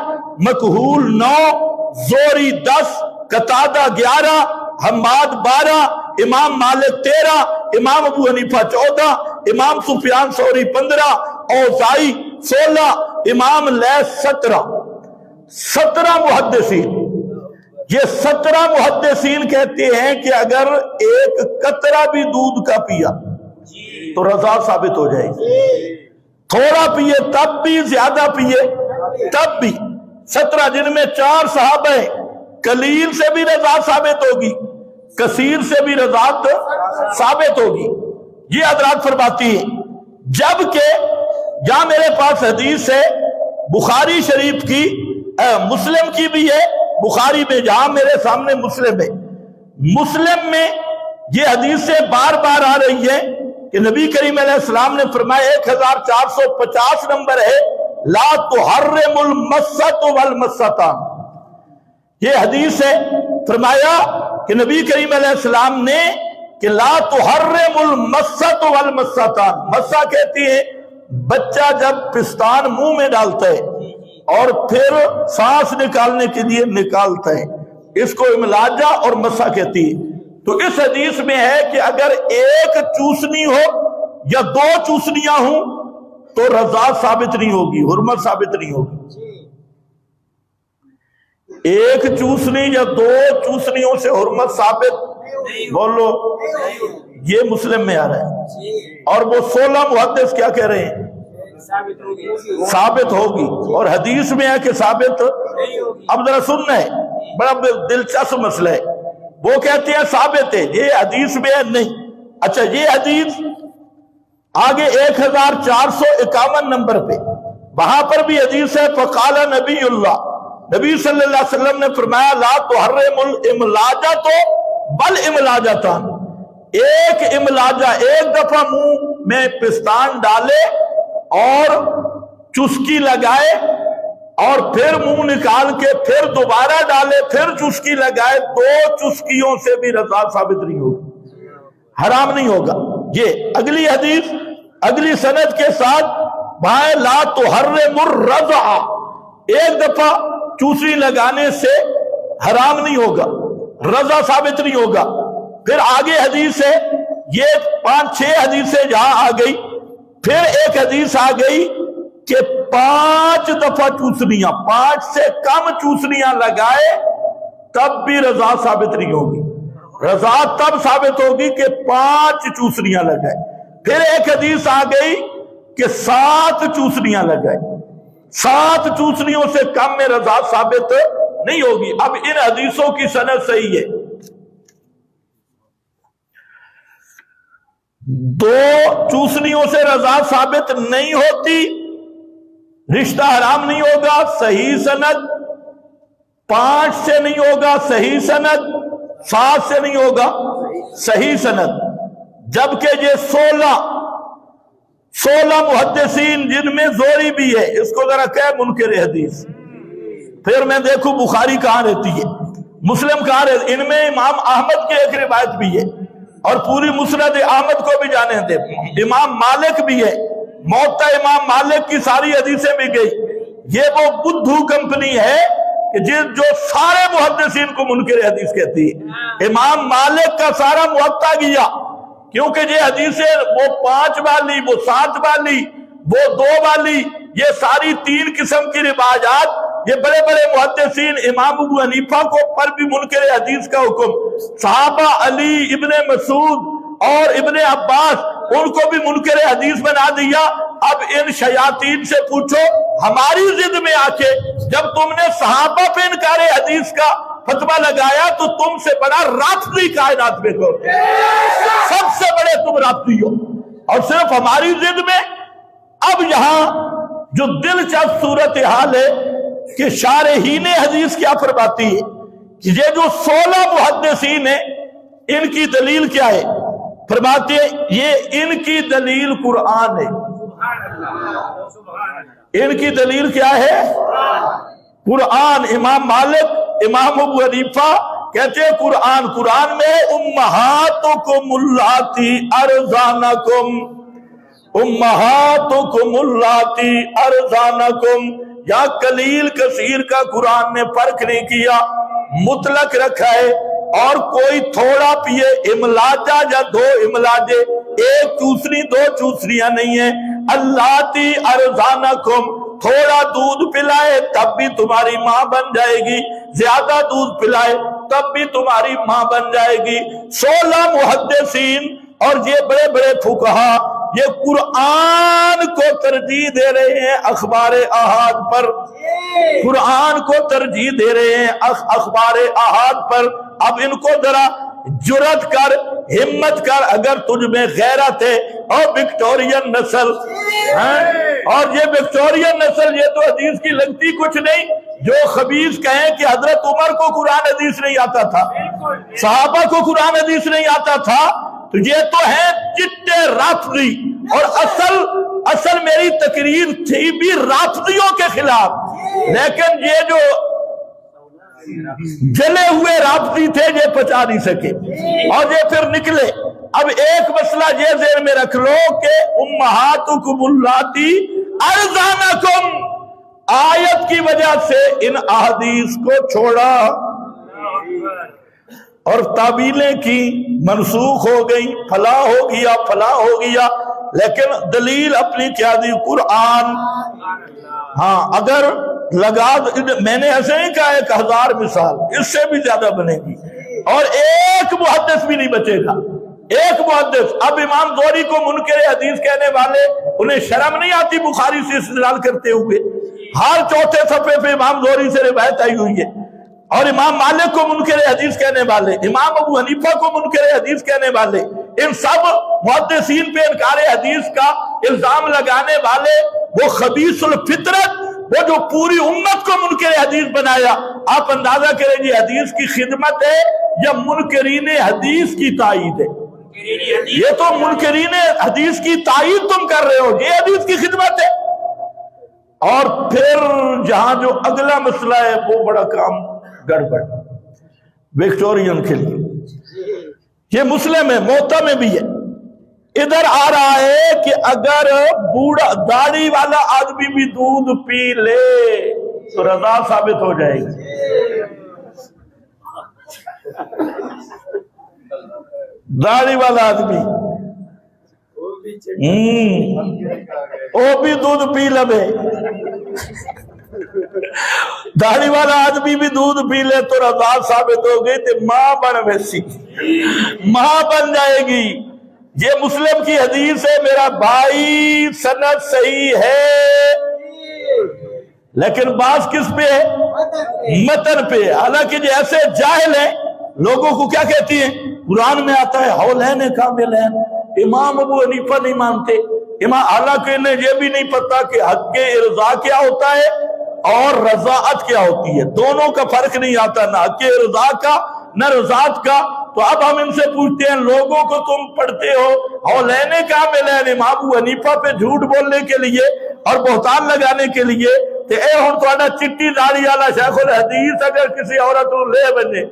مکحول 9، زوری 10، قتادہ 11، حماد 12، امام مالک 13، امام ابو حنیفہ 14، امام سفیان ثوری 15، اوزائی 16، امام لیث 17 محدثین۔ یہ 17 محدثین کہتے ہیں کہ اگر ایک قطرہ بھی دودھ کا پیا تو رضا ثابت ہو جائے گی، تھوڑا پیے تب بھی، زیادہ پیے تب بھی۔ 17 جن میں 4 صحابہ ہیں، قلیل سے بھی رضا ثابت ہوگی، کثیر سے بھی رضا ثابت ہوگی۔ یہ حضرات فرماتی ہیں، جبکہ یہاں میرے پاس حدیث ہے بخاری شریف کی، مسلم کی بھی ہے، بخاری میں جہاں میرے سامنے مسلم ہے، مسلم میں یہ حدیثیں بار بار آ رہی ہیں کہ نبی کریم علیہ السلام نے فرمایا، 1450 نمبر ہے، لا تحرم المسۃ والمسۃان، یہ حدیث ہے، فرمایا کہ نبی کریم علیہ السلام نے کہ لا تحرم المسۃ والمسۃان، مسہ کہتی ہے بچہ جب پستان منہ میں ڈالتا ہے اور پھر سانس نکالنے کے لیے نکالتا ہے، اس کو املاجہ اور مسا کہتی ہے۔ تو اس حدیث میں ہے کہ اگر ایک چوسنی ہو یا 2 چوسنیاں ہوں تو رضا ثابت نہیں ہوگی، حرمت ثابت نہیں ہوگی۔ ایک چوسنی یا 2 چوسنیوں سے حرمت ثابت، بولو، یہ مسلم میں آ رہا ہے، اور وہ 16 محدث کیا کہہ رہے ہیں؟ ثابت ہوگی، اور حدیث میں ہے کہ ثابت۔ اب ذرا سننا ہے، بڑا دلچسپ مسئلہ ہے، وہ کہتے ہیں ثابت ہے، یہ حدیث میں ہے نہیں۔ اچھا یہ حدیث آگے 1451 نمبر پہ، وہاں پر بھی حدیث ہے، فقال نبی اللہ، نبی صلی اللہ علیہ وسلم نے فرمایا، لا تحرم الاملاجۃ بل املاجتان، ایک املاجہ، ایک دفعہ منہ میں پستان ڈالے اور چسکی لگائے اور پھر منہ نکال کے پھر دوبارہ ڈالے پھر چسکی لگائے، 2 چسکیوں سے بھی رضا ثابت نہیں ہوگی، حرام نہیں ہوگا۔ یہ اگلی حدیث اگلی سند کے ساتھ بھائی، لا تحرم الرضع، ایک دفعہ چوسری لگانے سے حرام نہیں ہوگا، رضا ثابت نہیں ہوگا۔ پھر آگے حدیث ہے، یہ 5-6 حدیثیں جہاں آ گئی، پھر ایک حدیث آ گئی کہ 5 دفعہ چوسنیاں، 5 سے کم چوسنیاں لگائے تب بھی رضا ثابت نہیں ہوگی، رضا تب ثابت ہوگی کہ 5 چوسنیاں لگائے۔ پھر ایک حدیث آ گئی کہ 7 چوسنیاں لگائے، 7 چوسنیوں سے کم میں رضا ثابت نہیں ہوگی۔ اب ان حدیثوں کی سند صحیح ہے، دو چوسنیوں سے رضا ثابت نہیں ہوتی، رشتہ حرام نہیں ہوگا صحیح سند، 5 سے نہیں ہوگا صحیح سند، 7 سے نہیں ہوگا صحیح سند، جبکہ یہ 16 محدثین جن میں زوری بھی ہے، اس کو ذرا کہ منکر حدیث، پھر میں دیکھوں بخاری کہاں رہتی ہے، مسلم کہاں رہتی، ان میں امام احمد کی ایک روایت بھی ہے، اور پوری مسند احمد کو بھی جانے دے، امام مالک بھی ہے، موطا امام مالک کی ساری حدیثیں بھی گئی۔ یہ وہ بدھو کمپنی ہے کہ جو سارے محدثین کو منکر حدیث کہتی ہے۔ امام مالک کا سارا موطا گیا، کیونکہ یہ حدیثیں وہ 5 والی، وہ 7 والی، وہ 2 والی، یہ ساری 3 قسم کی روایات، یہ بڑے بڑے محدثین، امام ابو حنیفہ کو پر بھی منکر حدیث کا حکم، صحابہ علی ابن مسعود اور ابن عباس ان کو بھی منکر حدیث بنا دیا۔ اب ان شیاطین سے پوچھو ہماری ضد میں آ کے، جب تم نے صحابہ پہ انکار حدیث کا فتویٰ لگایا تو تم سے بڑا رافضی کائنات میں کو، سب سے بڑے تم رافضی ہو، اور صرف ہماری ضد میں۔ اب یہاں جو دلچسپ صورتحال ہے کہ شارحین حدیث کیا فرماتی ہے کہ یہ جو 16 محدثین ہیں ان کی دلیل کیا ہے؟ فرماتے ہیں یہ ان کی دلیل قرآن ہے۔ ان کی دلیل کیا ہے؟ قرآن۔ امام مالک، امام ابو حنیفہ کہتے ہیں قرآن میں امہاتکم اللاتی ارضانکم، امہاتکم اللاتی ارضانکم، یا قلیل کثیر کا قرآن نے فرق نہیں کیا، مطلق رکھا ہے، اور کوئی تھوڑا پیے املاجہ یا 2 املاجے، 1 چوسنی 2 چوسنیاں نہیں ہیں۔ اللاتی ارضانکم، تھوڑا دودھ پلائے تب بھی تمہاری ماں بن جائے گی، زیادہ دودھ پلائے تب بھی تمہاری ماں بن جائے گی۔ 16 محدثین اور یہ بڑے بڑے فقہا یہ قرآن کو ترجیح دے رہے ہیں اخبار احاد پر، قرآن کو ترجیح دے رہے ہیں اخبار احاد پر۔ اب ان کو ذرا جرأت کر، ہمت کر، اگر تجھ میں غیرت ہے، اور وکٹورین نسل، اور یہ وکٹورین نسل یہ تو حدیث کی لگتی کچھ نہیں، جو خبیث کہیں کہ حضرت عمر کو قرآن حدیث نہیں آتا تھا، صحابہ کو قرآن حدیث نہیں آتا تھا، تو یہ تو ہے چٹے رافضی، اور اصل میری تقریر تھی بھی رافضیوں کے خلاف، لیکن یہ جو جلے ہوئے رافضی تھے یہ پچا نہیں سکے، اور یہ پھر نکلے۔ اب ایک مسئلہ یہ ذہن میں رکھ لو کہ امہاتکم اللاتی ارضانکم، آیت کی وجہ سے ان احادیث کو چھوڑا اور تعبیلیں کی، منسوخ ہو گئی، فلاں ہو گیا فلاں ہو گیا، لیکن دلیل اپنی کیا دی؟ قرآن۔ ہاں اگر لگا، میں نے ایسے ہی کہا 1000 مثال، اس سے بھی زیادہ بنے گی، اور ایک محدث بھی نہیں بچے گا، ایک محدث۔ اب امام زہری کو منکر حدیث کہنے والے، انہیں شرم نہیں آتی بخاری سے استدلال کرتے ہوئے؟ ہر 4تھے صفحے پہ امام زہری سے روایت آئی ہوئی ہے۔ اور امام مالک کو منکر حدیث کہنے والے، امام ابو حنیفہ کو منکر حدیث کہنے والے، ان سب محدثین پہ انکار حدیث کا الزام لگانے والے، وہ خبیث الفطرت، وہ جو پوری امت کو منکر حدیث بنایا۔ آپ اندازہ کریں یہ حدیث کی خدمت ہے یا منکرین حدیث کی تائید ہے؟ یہ تو منکرین حدیث کی تائید تم کر رہے ہو، یہ حدیث کی خدمت ہے۔ اور پھر جہاں جو اگلا مسئلہ ہے وہ بڑا کام گڑبڑ وکٹورین کے لیے، یہ مسلم ہے، موطا میں بھی ہے، ادھر آ رہا ہے کہ اگر بوڑھا داڑھی والا آدمی بھی دودھ پی لے تو رضا ثابت ہو جائے گی۔ داڑھی والا آدمی وہ بھی دودھ پی لے، داڑھی والا آدمی بھی دودھ پی لے تو رضا ثابت ہو گئی، تو ماں بن ویسی ماں بن جائے گی۔ یہ مسلم کی حدیث ہے میرا بھائی، سند صحیح ہے، لیکن باز کس پہ ہے؟ متن پہ۔ حالانکہ جو ایسے جاہل ہیں لوگوں کو کیا کہتی ہیں؟ قرآن میں آتا ہے حولین کاملین، امام ابو حنیفہ نہیں مانتے، حالانکہ انہیں یہ بھی نہیں پتا کہ حق ارضا کیا ہوتا ہے اور رضاعت کیا ہوتی ہے، دونوں کا فرق نہیں آتا، نہ حق ارضا کا نہ رضاعت کا۔ تو اب ہم ان سے پوچھتے ہیں، لوگوں کو تم پڑھتے ہو حولین کاملین امام ابو حنیفہ پہ جھوٹ بولنے کے لیے اور بہتان لگانے کے لیے، تے اے ہن تہاڈا چٹی داڑھی والا شیخ الحدیث اگر کسی عورت کو لے بنے،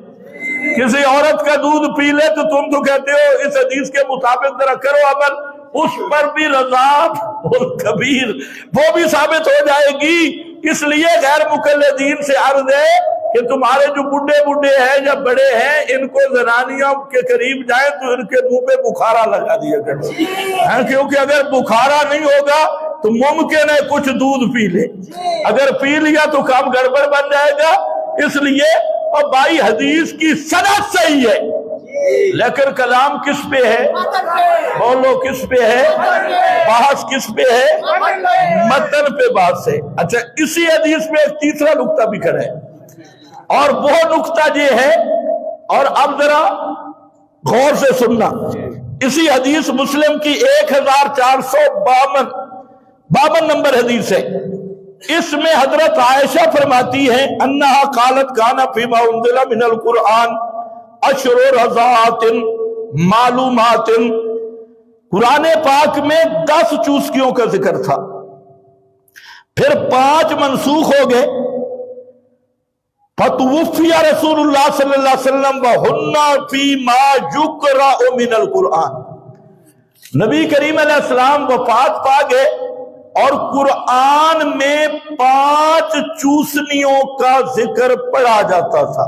کسی عورت کا دودھ پی لے، تو تم تو کہتے ہو اس حدیث کے مطابق ذرا کرو عمل، اس پر بھی رضاعت الکبیر وہ بھی ثابت ہو جائے گی۔ اس لیے غیر مقلدین سے عرض ہے کہ تمہارے جو بڈھے ہیں یا بڑے ہیں، ان کو زنانیوں کے قریب جائیں تو ان کے منہ پہ بخارا لگا دیا کرو، کیونکہ اگر بخارا نہیں ہوگا تو ممکن ہے کچھ دودھ پی لے، اگر پی لیا تو کام گڑبڑ بن جائے گا۔ اس لیے اور بھائی حدیث کی سند صحیح ہے، لیکن کلام کس پہ ہے؟ بولو کس پہ ہے؟ بحث کس پہ ہے؟ متن پہ بحث ہے۔ اچھا، اسی حدیث میں ایک تیسرا نقطہ بھی کرے، اور وہ نقطہ یہ ہے، اور اب ذرا غور سے سننا، اسی حدیث مسلم کی 1452 نمبر حدیث ہے، اس میں حضرت عائشہ فرماتی ہیں انہا قالت کانا فیما انزل من القرآن اشر رضاعات معلومات، قرآن پاک میں 10 چوسکیوں کا ذکر تھا، پھر 5 منسوخ ہو گئے، فتوفی رسول اللہ صلی اللہ علیہ وسلم وَهُنَّ فِي مَا يُقْرَأُ مِنَ الْقُرْآنِ، نبی کریم علیہ السلام وفات پا گئے اور قرآن میں 5 چوسنیوں کا ذکر پڑھا جاتا تھا۔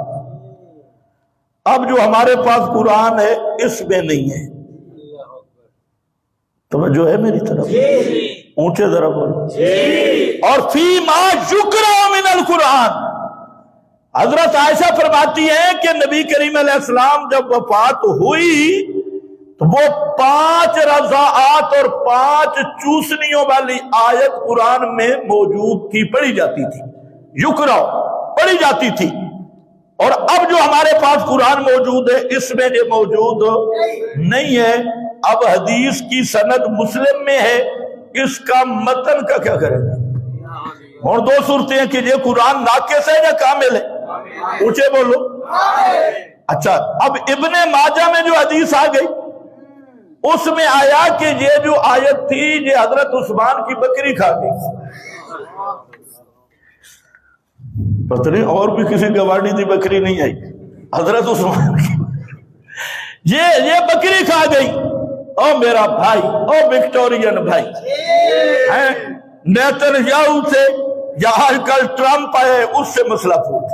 اب جو ہمارے پاس قرآن ہے اس میں نہیں ہے، توجہ ہے میری طرف؟ اونچے ذرا بولو۔ اور فی ما یقرأ من القرآن، حضرت عائشہ فرماتی ہیں کہ نبی کریم علیہ السلام جب وفات ہوئی تو وہ 5 رضاعات اور 5 چوسنیوں والی آیت قرآن میں موجود تھی، پڑھی جاتی تھی، یقرأ پڑھی جاتی تھی۔ اور اب جو ہمارے پاس قرآن موجود ہے اس میں یہ موجود نہیں ہے۔ اب حدیث کی سند مسلم میں ہے، اس کا متن کا کیا کریں گے؟ اور 2 صورتیں ہیں کہ یہ قرآن ناقص ہے یا کامل ہے، اونچے بولو۔ اچھا، اب ابن ماجہ میں جو حدیث آ گئی اس میں آیا کہ یہ جو آیت تھی یہ حضرت عثمان کی بکری کھا گئی، پتہ نہیں اور بھی کسی گواڑی دی بکری نہیں آئی، حضرت عثمان کی یہ بکری کھا گئی۔ او میرا بھائی، او وکٹورین بھائی، نیتن یاہو سے یا آج کل ٹرمپ آئے اس سے مسئلہ پوچھ،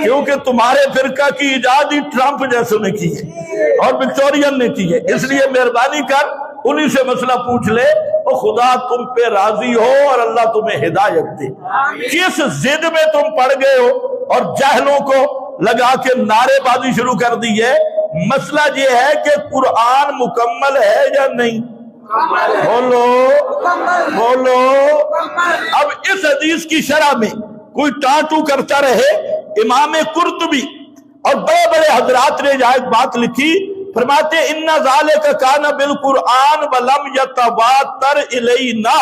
کیونکہ تمہارے فرقہ کی ایجاد ہی ٹرمپ جیسے نے کی ہے اور وکٹورین نے کی ہے، اس لیے مہربانی کر انہی سے مسئلہ پوچھ لے، اور خدا تم پہ راضی ہو اور اللہ تمہیں ہدایت دے۔ کس ضد میں تم پڑ گئے ہو اور جاہلوں کو لگا کے نعرے بازی شروع کر دی ہے؟ مسئلہ یہ ہے کہ قرآن مکمل ہے یا نہیں؟ بولو بولو۔ اب اس حدیث کی شرح میں کوئی ٹانٹو کرتا رہے، امام قرطبی اور بڑے بڑے حضرات نے جہاں ایک بات لکھی، فرماتے ان ذالک کان بالقرآن ولم یتواتر الینا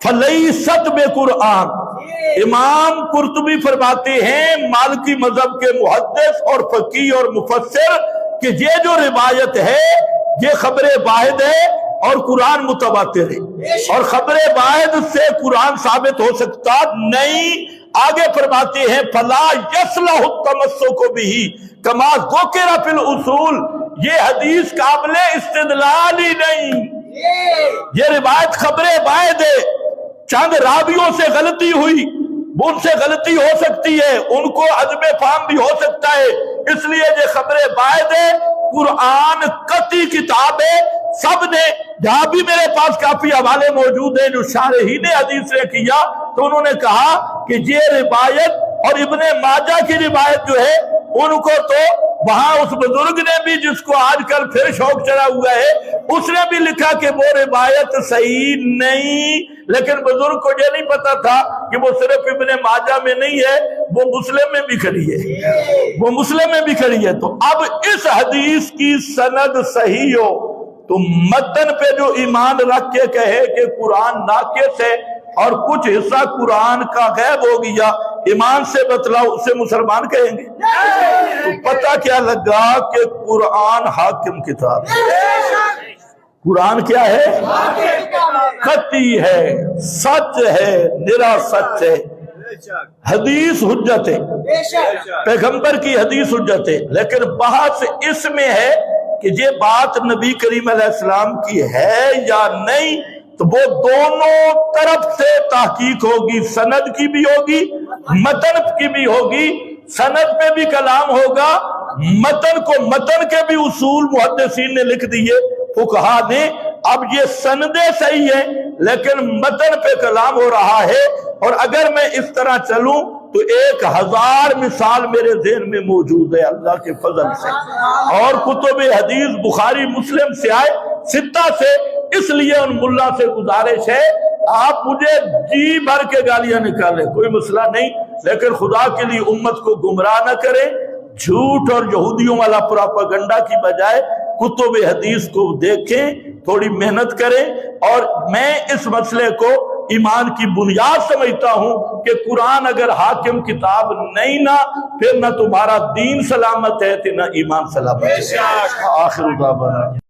فلیست بقرآن۔ امام قرطبی فرماتے ہیں، مالکی مذہب کے محدث اور فقیہ اور مفسر، کہ یہ جو روایت ہے یہ خبر واحد ہے اور قرآن متواتر ہے، اور خبر واحد سے قرآن ثابت ہو سکتا نہیں۔ آگے فرماتے ہیں فلا یصلح التمسک بہ کما ذکر فی الاصول، یہ حدیث قابل استدلال ہی نہیں، یہ روایت خبر واحد ہے، چند راویوں سے غلطی ہوئی، ان سے غلطی ہو سکتی ہے، ان کو عدم فہم بھی ہو سکتا ہے، اس لیے یہ خبر واحد ہے، قرآن قطعی کتاب ہے۔ سب نے، جہاں بھی میرے پاس کافی حوالے موجود ہیں جو شارحین حدیث نے کیا، تو انہوں نے کہا کہ یہ روایت اور ابن ماجہ کی روایت جو ہے ان کو تو وہاں اس بزرگ نے بھی، جس کو آج کل پھر شوق چڑھا ہوا ہے، اس نے بھی لکھا کہ وہ روایت صحیح نہیں، لیکن بزرگ کو یہ نہیں پتا تھا کہ وہ صرف ابن ماجہ میں نہیں ہے، وہ مسلم میں بھی کھڑی ہے، وہ مسلم میں بھی کھڑی ہے۔ تو اب اس حدیث کی سند صحیح ہو تو متن پہ جو ایمان رکھ کے کہے کہ قرآن ناقص ہے اور کچھ حصہ قرآن کا غائب ہو گیا، ایمان سے بتلاؤ، اسے مسلمان کہیں گے؟ تو پتہ کیا لگا کہ قرآن حاکم کتاب ہے۔ قرآن کیا ہے؟ قطعی ہے، سچ ہے، نرا سچ ہے۔ حدیث حجت ہے، پیغمبر کی حدیث حجت ہے، لیکن بحث اس میں ہے کہ یہ بات نبی کریم علیہ السلام کی ہے یا نہیں، تو وہ دونوں طرف سے تحقیق ہوگی، سند کی بھی ہوگی، متن کی بھی ہوگی۔ سند پہ بھی کلام ہوگا، متن کو متن کے بھی اصول محدثین نے لکھ دیے، فقہا نے۔ اب یہ سندیں صحیح ہیں لیکن متن پہ کلام ہو رہا ہے، اور اگر میں اس طرح چلوں تو 1000 مثال میرے ذہن میں موجود ہے اللہ کے فضل سے، اور کتب حدیث بخاری مسلم سے آئے، ستہ سے۔ اس لیے ان ملا سے گزارش ہے، آپ مجھے جی بھر کے گالیاں نکالیں، کوئی مسئلہ نہیں، لیکن خدا کے لیے امت کو گمراہ نہ کریں۔ جھوٹ اور یہودیوں والا پراپاگنڈا کی بجائے کتب حدیث کو دیکھیں، تھوڑی محنت کریں۔ اور میں اس مسئلے کو ایمان کی بنیاد سمجھتا ہوں کہ قرآن اگر حاکم کتاب نہیں نا، پھر نہ تمہارا دین سلامت ہے نہ ایمان سلامت ہے۔ آخر دعوانا